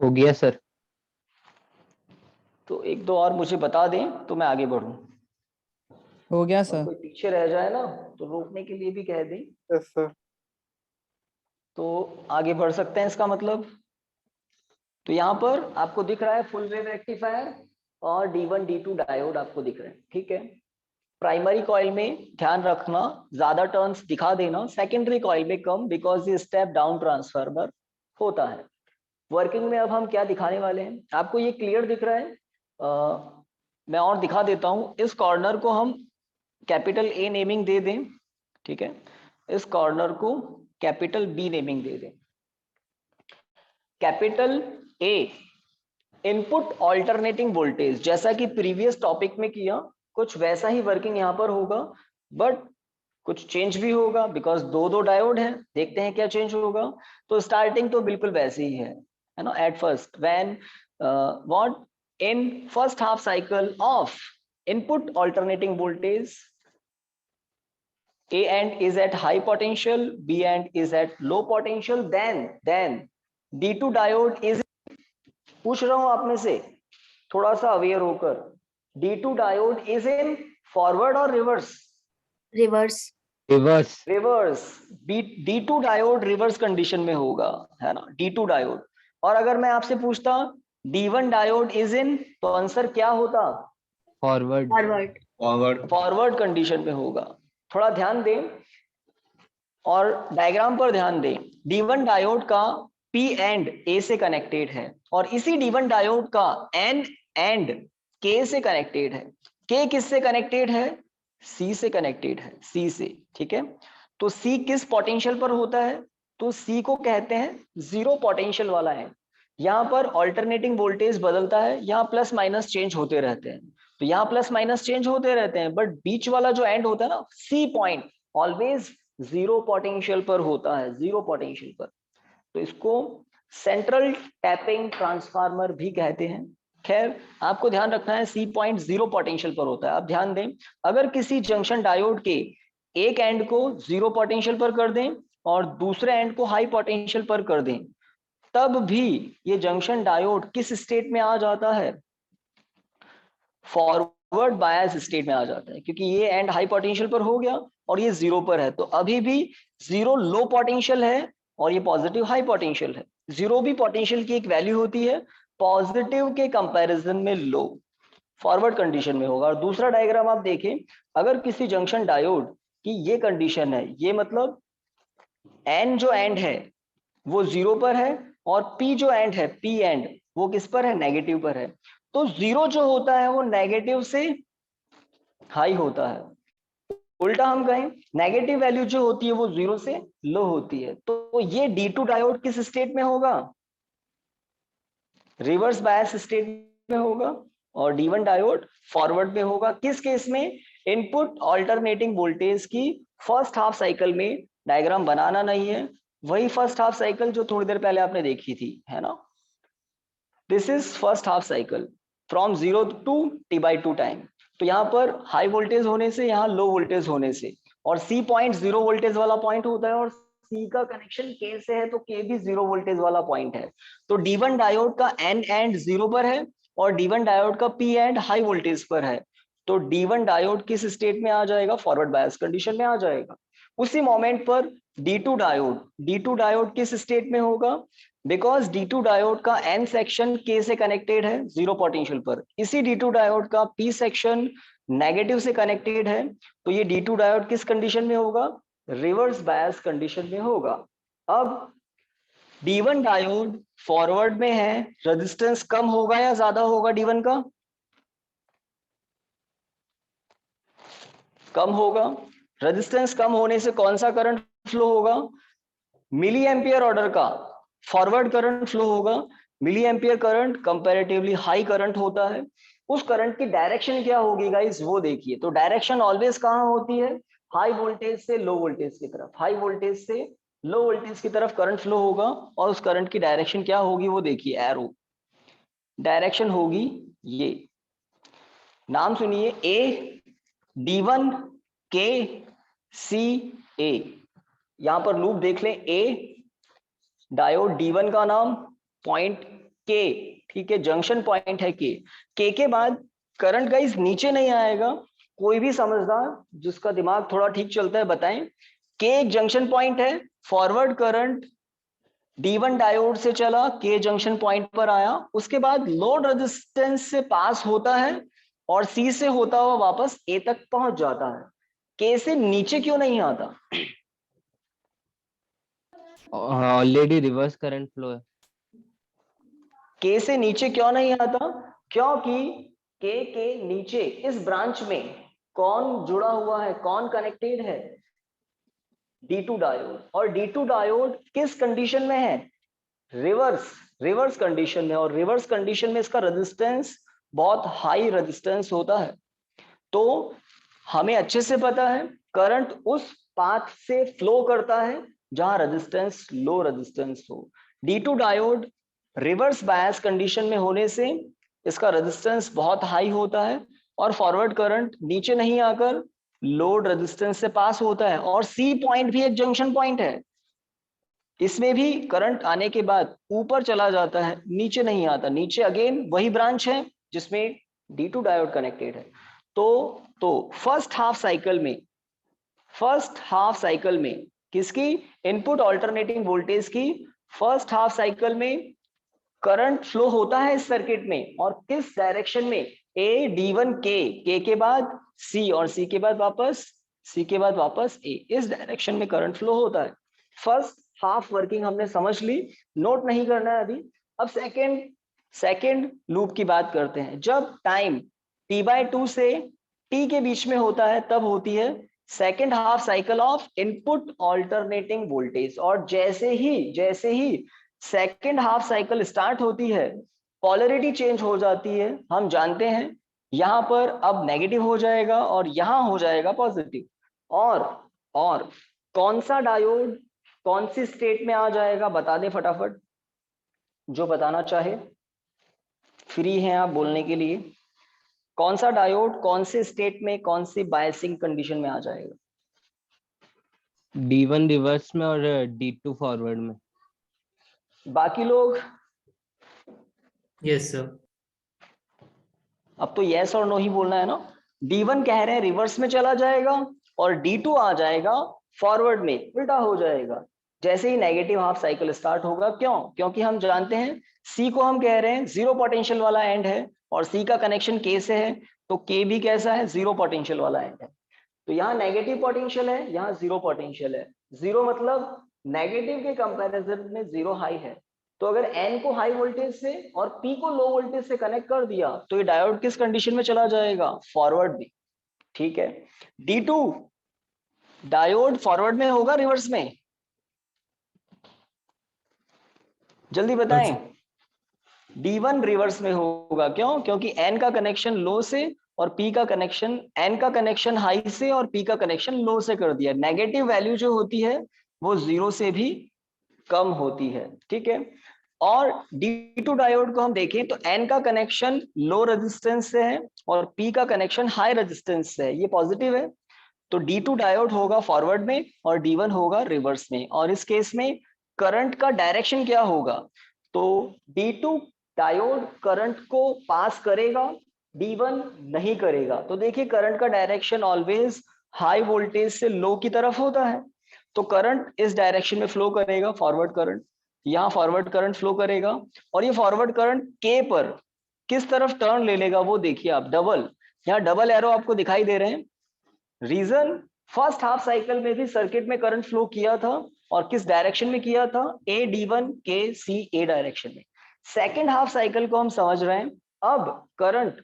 हो गया सर। तो एक दो और मुझे बता दें तो मैं आगे बढ़ूं। हो गया और सर। कोई पीछे रह जाए ना तो रोकने के लिए भी कह दें, यस सर। तो आगे बढ़ सकते हैं इसका मतलब। तो यहाँ पर आपको दिख रहा है फुल वेव रेक्टिफायर और D1 D2 डायोड आपको दिख रहे हैं। ठीक है, प्राइमरी कॉइल में ध्यान रखना ज्यादा टर्न्स दिखा देना, सेकेंडरी कॉइल में कम, बिकॉज ये स्टेप डाउन ट्रांसफार्मर होता है। वर्किंग में अब हम क्या दिखाने वाले हैं, आपको ये क्लियर दिख रहा है? मैं और दिखा देता हूं। इस कॉर्नर को हम कैपिटल A नेमिंग दे दें, ठीक है, इस कॉर्नर को कैपिटल B नेमिंग दे दें। Capital A input alternating voltage, जैसा कि प्रीवियस टॉपिक में किया, कुछ वैसा ही वर्किंग यहां पर होगा, बट कुछ चेंज भी होगा बिकॉज दो डायोड है, देखते हैं क्या चेंज होगा। तो स्टार्टिंग तो बिल्कुल वैसे ही है ना, at first when what in first half cycle of input alternating voltage A end is at high potential, B end is at low potential, then D2 diode is, पूछ रहा हूं आप में से थोड़ा सा अवेयर होकर, D2 diode is in forward और reverse? Reverse. Reverse. Reverse. D2 diode reverse condition में होगा, है ना, D2 डायोड। और अगर मैं आपसे पूछता D1 डायोड इज इन, तो आंसर क्या होता? Forward. Forward. Forward. Forward condition में होगा। थोड़ा ध्यान दें और डायग्राम पर ध्यान दें। D1 डायोड का P एंड A से कनेक्टेड है और इसी D1 डायोड का N एंड K से कनेक्टेड है। K किससे कनेक्टेड है? C से कनेक्टेड है, C से, ठीक है। तो C किस पोटेंशियल पर होता है? तो C को कहते हैं जीरो पोटेंशियल वाला है। यहाँ पर ऑल्टरनेटिंग वोल्टेज बदलता है, यहाँ प्लस माइनस चेंज होते रहते हैं, तो यहाँ प्लस माइनस चेंज होते रहते हैं, बट बीच वाला जो एंड होता है ना, C point, always zero potential पर होता है, जीरो पोटेंशियल पर। तो इसको सेंट्रल टैपिंग ट्रांसफार्मर भी कहते हैं। खैर आपको ध्यान रखना है C पॉइंट जीरो पोटेंशियल पर होता है। आप ध्यान दें, अगर किसी जंक्शन डायोड के एक एंड को जीरो पोटेंशियल पर कर दें और दूसरे एंड को हाई पोटेंशियल पर कर दें, तब भी ये जंक्शन डायोड किस स्टेट में आ जाता है? फॉरवर्ड बायस स्टेट में आ जाता है, क्योंकि ये एंड हाई पोटेंशियल पर हो गया और ये जीरो पर है, तो अभी भी जीरो लो पोटेंशियल है और ये पॉजिटिव हाई पोटेंशियल है। जीरो भी पोटेंशियल की एक वैल्यू होती है, पॉजिटिव के कंपैरिजन में लो, फॉरवर्ड कंडीशन में होगा। और दूसरा डायग्राम आप देखें, अगर किसी जंक्शन डायोड की ये कंडीशन है, ये मतलब एन जो एंड है वो जीरो पर है और पी जो एंड है, पी एंड, वो किस पर है? नेगेटिव पर है। तो जीरो जो होता है वो नेगेटिव से हाई होता है, उल्टा हम कहें नेगेटिव वैल्यू जो होती है वो जीरो से लो होती है। तो ये D2 डायोड किस स्टेट में होगा? रिवर्स बायस स्टेट में होगा और D1 डायोड फॉरवर्ड में होगा। किस केस में? इनपुट अल्टरनेटिंग वोल्टेज की फर्स्ट हाफ साइकिल में। डायग्राम बनाना नहीं है, वही फर्स्ट हाफ साइकिल जो थोड़ी देर पहले आपने देखी थी, है ना। This is first half cycle from 0 to T/2 time. तो यहाँ पर हाई वोल्टेज होने से, यहाँ लो वोल्टेज होने से, और C पॉइंट जीरो वोल्टेज वाला पॉइंट होता है और C का कनेक्शन K से है, तो K भी जीरो वोल्टेज वाला पॉइंट है। तो D1 डायोड का N एंड जीरो पर है और D1 डायोड का P एंड हाई वोल्टेज पर है। तो D1 डायोड किस स्टेट में आ जाएगा? फॉरवर्ड बायस कंडीशन में आ जाएगा। उसी मोमेंट पर D2 डायोड किस स्टेट में होगा? बिकॉज D2 डायोड का N सेक्शन K से कनेक्टेड है जीरो पोटेंशियल पर, इसी D2 डायोड का P सेक्शन नेगेटिव से कनेक्टेड है, तो ये D2 डायोड किस कंडीशन में होगा? रिवर्स बायस कंडीशन में होगा। अब D1 डायोड फॉरवर्ड में है, रेजिस्टेंस कम होगा या ज्यादा होगा? D1 का कम होगा। रेजिस्टेंस कम होने से कौन सा करंट फ्लो होगा? मिली एम्पियर ऑर्डर का फॉरवर्ड करंट फ्लो होगा। Milliampere current comparatively high current होता है। उस करंट की डायरेक्शन क्या होगी गाइस, वो देखिए। तो डायरेक्शन ऑलवेज कहां होती है? हाई वोल्टेज से लो वोल्टेज की तरफ, हाई वोल्टेज से लो वोल्टेज की तरफ करंट फ्लो होगा। और उस करंट की डायरेक्शन क्या होगी वो देखिए, एरो डायरेक्शन होगी ये। नाम सुनिए, A D1 K C A, यहां पर लूप देख लें। A डायोड D1 का नाम, पॉइंट K, ठीक है, जंक्शन पॉइंट है K के बाद करंट गाइस नीचे नहीं आएगा। कोई भी समझदार जिसका दिमाग थोड़ा ठीक चलता है बताएं। K एक जंक्शन पॉइंट है, फॉरवर्ड करंट D1 डायोड से चला, K जंक्शन पॉइंट पर आया, उसके बाद लोड रेजिस्टेंस से पास होता है और C से होता हुआ वापस A तक पहुंच जाता है। K से नीचे क्यों नहीं आता? ऑलरेडी रिवर्स करंट फ्लो है। K से नीचे क्यों नहीं आता? क्योंकि K के नीचे इस ब्रांच में कौन जुड़ा हुआ है, कौन कनेक्टेड है? D2 diode. और D2 डायोड किस कंडीशन में है? रिवर्स कंडीशन में। और रिवर्स कंडीशन में इसका रेजिस्टेंस बहुत हाई रेजिस्टेंस होता है। तो हमें अच्छे से पता है करंट उस पाथ से फ्लो करता है जहां रेजिस्टेंस लो रेजिस्टेंस हो। D2 diode reverse bias condition में होने से इसका रेजिस्टेंस बहुत हाई होता है और फॉरवर्ड करंट नीचे नहीं आकर लोड रेजिस्टेंस से पास होता है। और C पॉइंट भी एक जंक्शन पॉइंट है, इसमें भी करंट आने के बाद ऊपर चला जाता है, नीचे नहीं आता। नीचे अगेन वही ब्रांच है जिसमें D2 डायोड कनेक्टेड है। तो फर्स्ट हाफ साइकिल में किसकी, इनपुट ऑल्टरनेटिंग वोल्टेज की फर्स्ट हाफ साइकिल में करंट फ्लो होता है इस सर्किट में, और किस डायरेक्शन में, ए D1 के के बाद C और C के बाद वापस A, इस डायरेक्शन में करंट फ्लो होता है। फर्स्ट हाफ वर्किंग हमने समझ ली, नोट नहीं करना है अभी। अब सेकेंड लूप की बात करते हैं। जब टाइम T/2 से T के बीच में होता है तब होती है second half cycle of input alternating voltage. और जैसे ही सेकेंड हाफ साइकिल स्टार्ट होती है पॉलरिटी चेंज हो जाती है। हम जानते हैं यहां पर अब नेगेटिव हो जाएगा और यहां हो जाएगा पॉजिटिव। और कौन सा डायोड कौन सी स्टेट में आ जाएगा, बता दें फटाफट, जो बताना चाहे फ्री हैं आप बोलने के लिए। कौन सा डायोड कौन से स्टेट में कौन सी बायसिंग कंडीशन में आ जाएगा? D1 रिवर्स में और D2 फॉरवर्ड में। बाकी लोग Yes, sir. अब तो यस और नो ही बोलना है ना। D1 कह रहे हैं रिवर्स में चला जाएगा और D2 आ जाएगा फॉरवर्ड में, उल्टा हो जाएगा जैसे ही नेगेटिव हाफ साइकिल स्टार्ट होगा। क्योंकि हम जानते हैं C को हम कह रहे हैं जीरो पोटेंशियल वाला एंड है और C का कनेक्शन K से है, तो K भी कैसा है, जीरो पोटेंशियल वाला एंड है। तो यहाँ नेगेटिव पोटेंशियल है, यहाँ जीरो पोटेंशियल है। जीरो मतलब नेगेटिव के कंपैरिजन में जीरो हाई है। तो अगर N को हाई वोल्टेज से और P को लो वोल्टेज से कनेक्ट कर दिया तो ये डायोड किस कंडीशन में चला जाएगा, फॉरवर्ड में। ठीक है, D2 डायोड फॉरवर्ड में होगा रिवर्स में, जल्दी बताएं। D1 रिवर्स में होगा, क्योंकि N का कनेक्शन लो से और P का कनेक्शन, N का कनेक्शन हाई से और P का कनेक्शन लो से कर दिया। नेगेटिव वैल्यू जो होती है वो जीरो से भी कम होती है। ठीक है, और D2 डायोड को हम देखें तो N का कनेक्शन लो रेजिस्टेंस से है और P का कनेक्शन हाई रेजिस्टेंस से है, ये पॉजिटिव है। तो D2 डायोड होगा फॉरवर्ड में और D1 होगा रिवर्स में। और इस केस में करंट का डायरेक्शन क्या होगा, तो D2 डायोड करंट को पास करेगा, D1 नहीं करेगा। तो देखिए करंट का डायरेक्शन ऑलवेज हाई वोल्टेज से लो की तरफ होता है, तो करंट इस डायरेक्शन में फ्लो करेगा, फॉरवर्ड करंट। यहाँ फॉरवर्ड करंट फ्लो करेगा और ये फॉरवर्ड करंट K पर किस तरफ टर्न ले लेगा वो देखिए आप, यहाँ डबल एरो आपको दिखाई दे रहे हैं। रीजन, फर्स्ट हाफ साइकिल में भी सर्किट में करंट फ्लो किया था और किस डायरेक्शन में किया था, D1 K C A direction में। सेकेंड हाफ साइकिल को हम समझ रहे हैं, अब करंट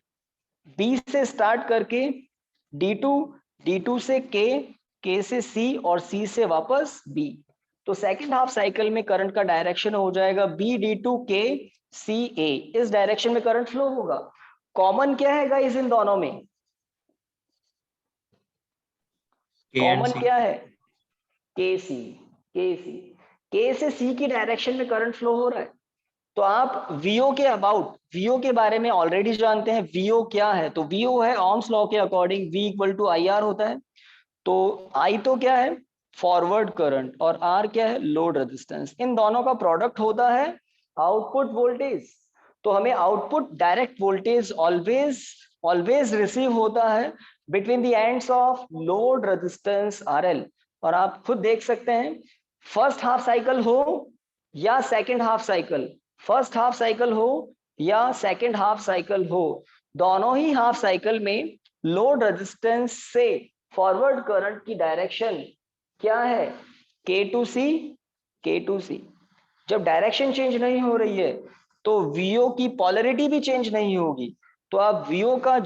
B से स्टार्ट करके D2 से K से C और C से वापस B। तो सेकेंड हाफ साइकिल में करंट का डायरेक्शन हो जाएगा B D2 K C A, इस डायरेक्शन में करंट फ्लो होगा। कॉमन क्या है गाइस इन दोनों में, कॉमन क्या है, K से C की डायरेक्शन में करंट फ्लो हो रहा है। तो आप VO के बारे में ऑलरेडी जानते हैं। VO क्या है, तो VO है ओम्स लॉ के अकॉर्डिंग V = IR होता है। तो I तो क्या है, फॉरवर्ड करंट, और R क्या है, लोड रेजिस्टेंस। इन दोनों का प्रोडक्ट होता है आउटपुट वोल्टेज। तो हमें output direct voltage always receive होता है between the ends of load resistance RL। और आप खुद देख सकते हैं, फर्स्ट हाफ साइकिल हो या second half cycle, first half cycle हो या सेकेंड हाफ साइकिल हो, दोनों ही हाफ साइकिल में लोड रेजिस्टेंस से फॉरवर्ड करंट की डायरेक्शन क्या है, K2C। जब डायरेक्शन चेंज नहीं हो रही है तो VO की पॉलरिटी भी चेंज नहीं होगी। तो आप VO का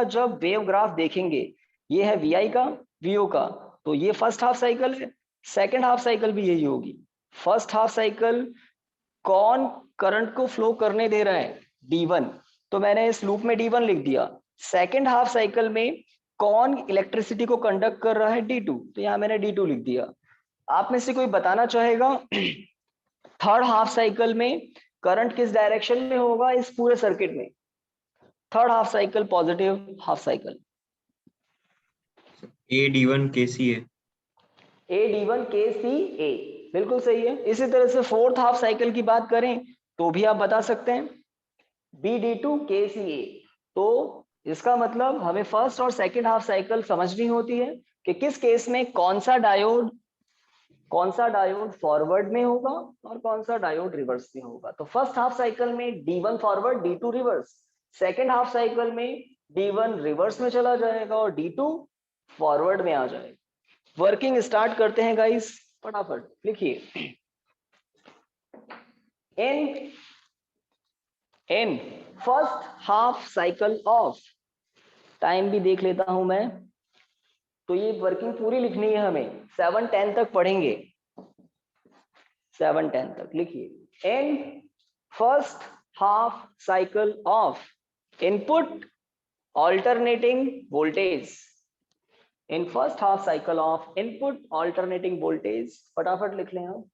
जब वेव ग्राफ देखेंगे, ये है VI का, VO का, तो ये फर्स्ट हाफ साइकिल है, सेकेंड हाफ साइकिल भी यही होगी। फर्स्ट हाफ साइकिल कौन करंट को फ्लो करने दे रहा है, D1, तो मैंने इस लूप में D1 लिख दिया। सेकेंड हाफ साइकिल में कौन इलेक्ट्रिसिटी को कंडक्ट कर रहा है, D2, तो यहाँ मैंने D2 लिख दिया। आप में से कोई बताना चाहेगा थर्ड हाफ साइकिल में करंट किस डायरेक्शन में होगा इस पूरे सर्किट में? Third half cycle, positive half cycle. AD1 KCA। AD1 KCA, बिल्कुल सही है। इसी तरह से फोर्थ हाफ साइकिल की बात करें तो भी आप बता सकते हैं BD2 KCA। तो इसका मतलब हमें फर्स्ट और सेकंड हाफ साइकिल समझनी होती है कि किस केस में कौन सा डायोड फॉरवर्ड में होगा और कौन सा डायोड रिवर्स में होगा। तो फर्स्ट हाफ साइकिल में D1 forward, D2 reverse. Second half cycle में D1 रिवर्स में चला जाएगा और D2 फॉरवर्ड में आ जाएगा। वर्किंग स्टार्ट करते हैं गाइस, फटाफट लिखिए। In first half cycle of, time भी देख लेता हूं मैं, तो ये वर्किंग पूरी लिखनी है हमें, 7-10 तक पढ़ेंगे, 7-10 तक लिखिए। In first half cycle of input alternating voltage, in first half cycle of input alternating voltage, फटाफट लिख लें हम।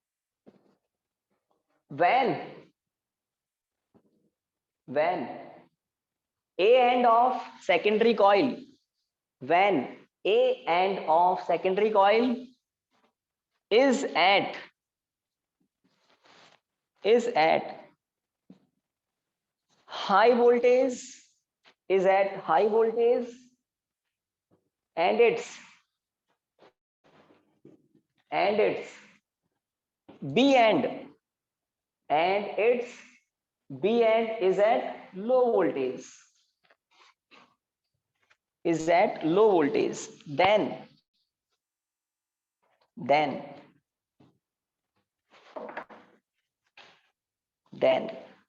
when A end of secondary coil, when A end of secondary coil is at high voltage, and its B end is at low voltage, then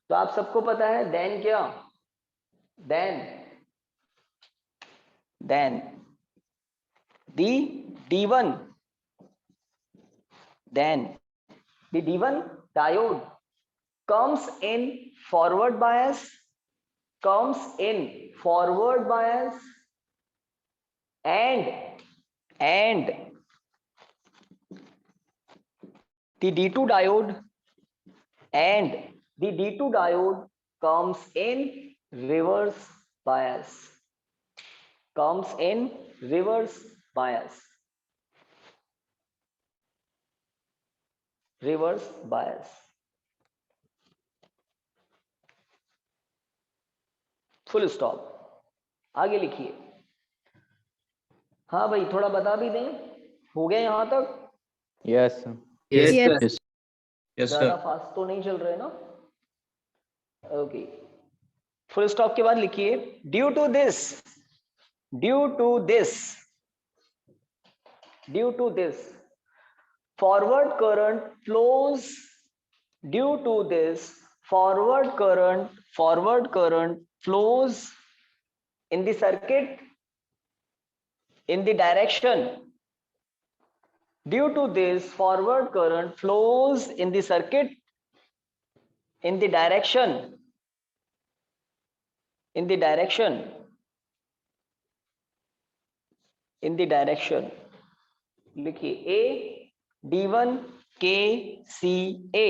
तो आप सबको पता है then क्या, then the D1 diode comes in forward bias, and the D2 diode comes in reverse bias, full stop. आगे लिखिए। हाँ भाई थोड़ा बता भी दें, हो गया यहां तक? Yes Yes, Yes. sir. Yes, ज्यादा sir. फास्ट तो नहीं चल रहे ना? ओके, फुल स्टॉप के बाद लिखिए due to this forward current flows, due to this forward current flows in the circuit in the direction, due to this forward current flows in the circuit in the direction लिखिए A D1 KCA,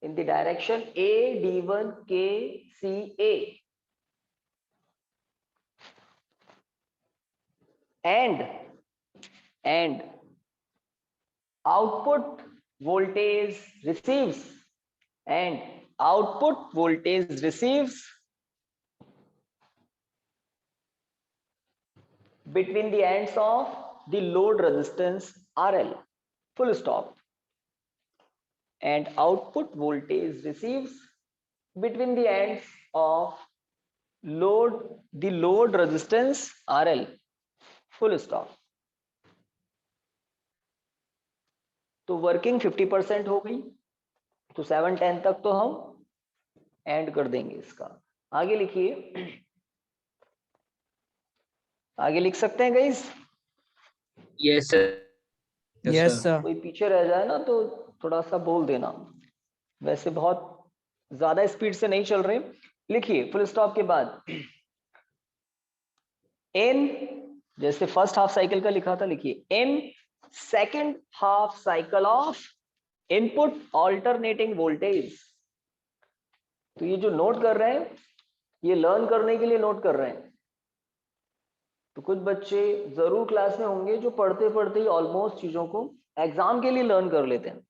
in the direction A D1 KCA, and output voltage receives between the ends of the load resistance RL, full stop, and output voltage receives between the ends of the load resistance RL, full stop। तो working 50% हो गई, तो 7-10 तक तो हम and कर देंगे इसका। आगे लिखिए, आगे लिख सकते हैं guys? Yes, sir. Yes, sir. कोई पीछे रह जाए ना तो थोड़ा सा बोल देना, वैसे बहुत ज्यादा स्पीड से नहीं चल रहे। लिखिए फुल स्टॉप के बाद इन, जैसे फर्स्ट हाफ साइकिल का लिखा था, लिखिए in second half cycle of input alternating voltage. तो ये जो नोट कर रहे हैं ये लर्न करने के लिए नोट कर रहे हैं। तो कुछ बच्चे जरूर क्लास में होंगे जो पढ़ते पढ़ते ही ऑलमोस्ट चीजों को एग्जाम के लिए लर्न कर लेते हैं,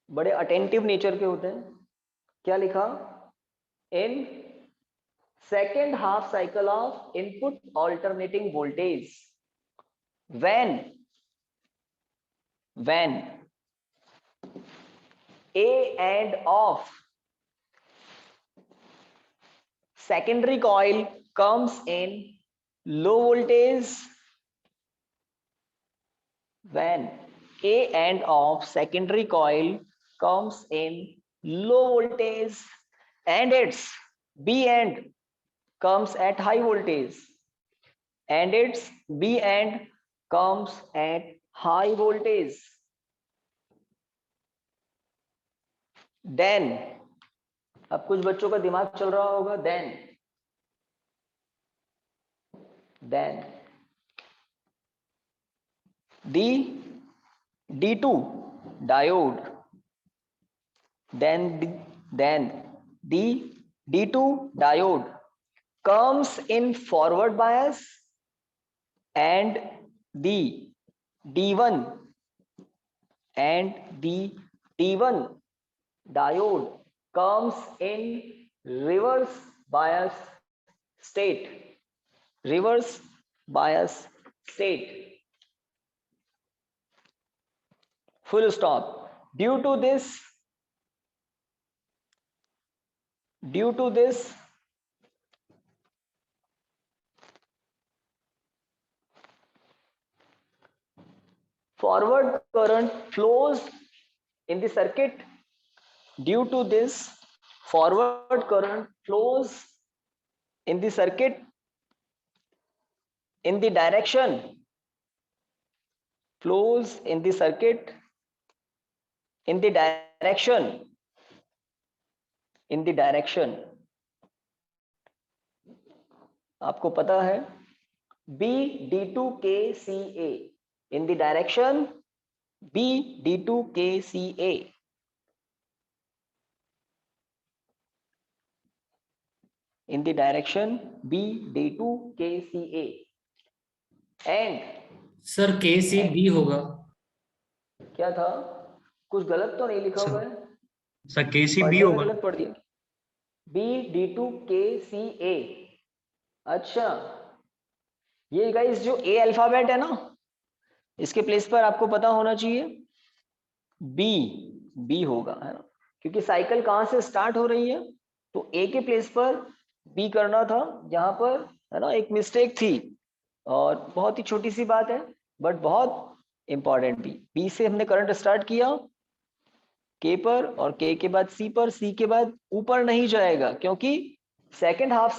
बड़े अटेंटिव नेचर के होते हैं। क्या लिखा? In second half cycle of input alternating voltage when A and of secondary coil comes in low voltage, when A and of secondary coil comes in low voltage and its B end comes at high voltage, and its B end comes at high voltage, then, अब कुछ बच्चों का दिमाग चल रहा होगा, then the D2 diode, then the D2 diode comes in forward bias, and the D1 diode comes in reverse bias state. Full stop. Due to this forward current flows in the circuit. Due to this forward current flows in the circuit in the direction, आपको पता है B D2KCA, in the direction B D2KCA, in the direction B D2KCA, and sir KCB होगा। क्या था? कुछ गलत तो नहीं लिखा हुआ है? सर केसी बी पढ़ने में होगा। गलत पढ़ दिया। B D2KCA, अच्छा ये गाइस जो A अल्फाबेट है ना, इसके प्लेस पर आपको पता होना चाहिए B होगा, है ना, क्योंकि साइकिल कहां से स्टार्ट हो रही है, तो A के प्लेस पर B करना था, यहाँ पर है ना एक मिस्टेक थी, और बहुत ही छोटी सी बात है बट बहुत इंपॉर्टेंट भी। B से हमने करंट स्टार्ट किया K पर, और K के बाद C पर, C के बाद ऊपर नहीं जाएगा, क्योंकि सेकेंड हाफ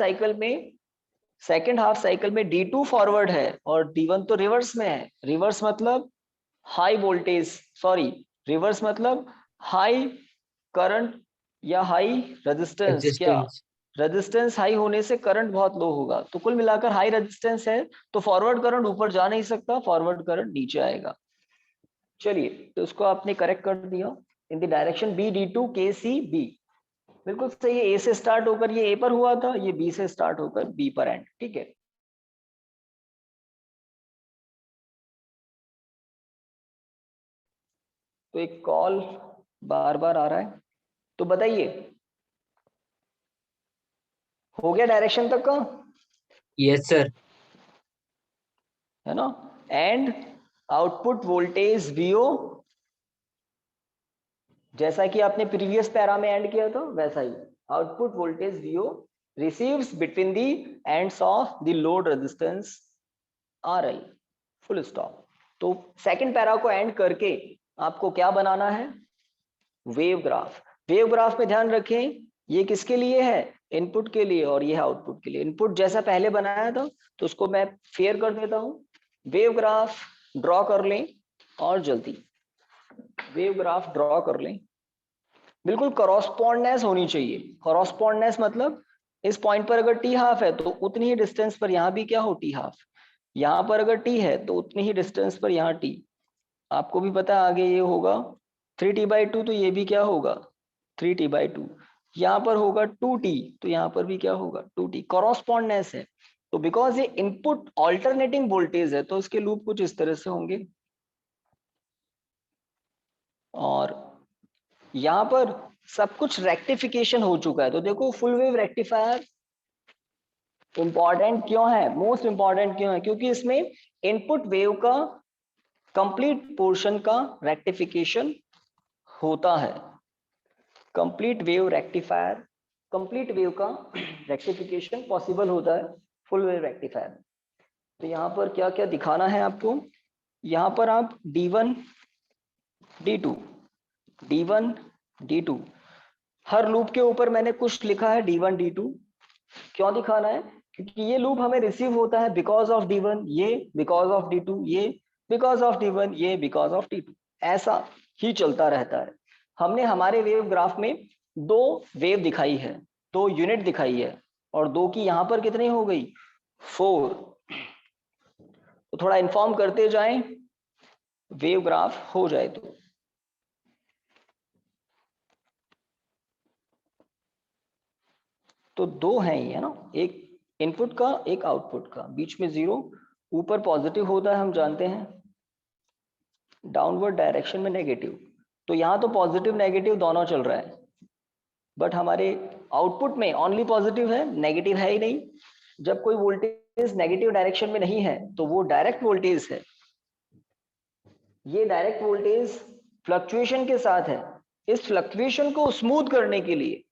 साइकिल में D2 फॉरवर्ड है और D1 तो रिवर्स में है। रिवर्स मतलब हाई वोल्टेज, सॉरी रिवर्स मतलब हाई करंट या हाई रेजिस्टेंस। क्या रेजिस्टेंस हाई होने से करंट बहुत लो होगा, तो कुल मिलाकर हाई रेजिस्टेंस है तो फॉरवर्ड करंट ऊपर जा नहीं सकता, फॉरवर्ड करंट नीचे आएगा। चलिए, तो उसको आपने करेक्ट कर दिया, in the direction B D2KCB, बिल्कुल सही है। A से स्टार्ट होकर ये A पर हुआ था, ये B से स्टार्ट होकर B पर एंड, ठीक है। तो एक कॉल बार बार आ रहा है, तो बताइए हो गया डायरेक्शन तक का? Yes, sir. है ना। एंड आउटपुट वोल्टेज VO, जैसा कि आपने प्रीवियस पैरा में एंड किया था वैसा ही, output voltage VO receives between the ends of the load resistance RL, full stop. तो सेकंड पैरा को एंड करके आपको क्या बनाना है? Wave graph. वेव ग्राफ में ध्यान रखें ये किसके लिए है? इनपुट के लिए, और ये है आउटपुट के लिए। इनपुट जैसा पहले बनाया था तो उसको मैं फेयर कर देता हूं। वेव ग्राफ ड्रॉ कर लें, और जल्दी वेव ग्राफ ड्रॉ कर लें। बिल्कुल कॉरस्पॉन्डेंस होनी चाहिए। कॉरस्पॉन्डेंस मतलब इस पॉइंट पर अगर टी हाफ है तो उतनी ही डिस्टेंस पर यहाँ भी क्या हो टी हाफ, यहाँ पर अगर टी है तो उतनी ही डिस्टेंस पर यहाँ टी, आपको भी पता है आगे ये होगा 3t/2, तो ये भी क्या होगा 3t/2, यहाँ पर होगा 2t, तो यहाँ पर भी क्या होगा 2t, कॉरस्पॉन्डेंस है। तो बिकॉज ये इनपुट ऑल्टरनेटिंग वोल्टेज है तो इसके लूप कुछ इस तरह से होंगे। और यहाँ पर सब कुछ रेक्टिफिकेशन हो चुका है, तो देखो फुल वेव रेक्टिफायर इंपॉर्टेंट क्यों है, मोस्ट इंपॉर्टेंट क्यों है, क्योंकि इसमें इनपुट वेव का कंप्लीट पोर्शन का रेक्टिफिकेशन होता है। Complete wave rectifier, complete wave का रेक्टिफिकेशन पॉसिबल होता है फुल वेव रेक्टिफायर। तो यहाँ पर क्या क्या दिखाना है आपको, यहाँ पर आप D1 D2 D1 D2 हर लूप के ऊपर मैंने कुछ लिखा है D1 D2, क्यों दिखाना है, क्योंकि ये लूप हमें रिसीव होता है बिकॉज ऑफ D1, ये बिकॉज ऑफ D2, ये बिकॉज ऑफ D1, ये बिकॉज ऑफ D2, ऐसा ही चलता रहता है। हमने हमारे वेव ग्राफ में 2 वेव दिखाई है, 2 यूनिट दिखाई है, और 2 की यहाँ पर कितनी हो गई 4। तो थोड़ा इन्फॉर्म करते जाएं, वेव ग्राफ हो जाए तो 2 हैं ये, है ना, एक इनपुट का एक आउटपुट का, बीच में 0, ऊपर पॉजिटिव होता है हम जानते हैं, डाउनवर्ड डायरेक्शन में नेगेटिव। तो यहाँ तो पॉजिटिव नेगेटिव दोनों चल रहा है, बट हमारे आउटपुट में ओनली पॉजिटिव है, नेगेटिव है ही नहीं। जब कोई वोल्टेज नेगेटिव डायरेक्शन में नहीं है तो वो डायरेक्ट वोल्टेज है, ये डायरेक्ट वोल्टेज फ्लक्चुएशन के साथ है। इस फ्लक्चुएशन को स्मूथ करने के लिए,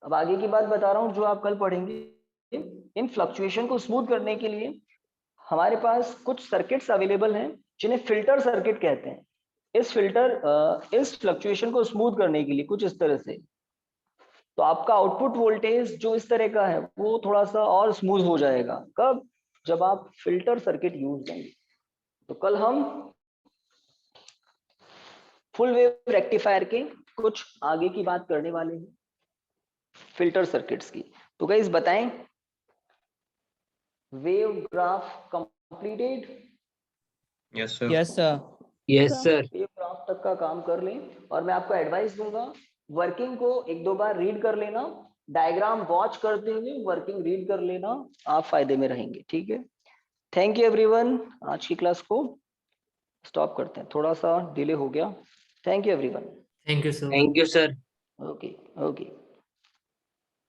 अब आगे की बात बता रहा हूं जो आप कल पढ़ेंगे, इन फ्लक्चुएशन को स्मूथ करने के लिए हमारे पास कुछ सर्किट्स अवेलेबल हैं जिन्हें फिल्टर सर्किट कहते हैं। इस फ्लक्चुएशन को स्मूथ करने के लिए कुछ इस तरह से, तो आपका आउटपुट वोल्टेज जो इस तरह का है वो थोड़ा सा और स्मूथ हो जाएगा। कब, जब आप फिल्टर सर्किट यूज करेंगे। तो कल हम फुल वेव रेक्टिफायर के कुछ आगे की बात करने वाले हैं, फिल्टर सर्किट्स की। तो गाइस बताएं, wave graph completed? Yes, sir. Yes, sir. Yes, sir. Wave graph तक का काम कर लें, और मैं आपको एडवाइस दूंगा वर्किंग को 1-2 बार रीड कर लेना, डायग्राम वॉच करते हुए वर्किंग रीड कर लेना, आप फायदे में रहेंगे। ठीक है, थैंक यू एवरीवन। आज की क्लास को स्टॉप करते हैं, थोड़ा सा डिले हो गया। Thank you everyone. Thank you, sir. Thank you, sir. Okay okay.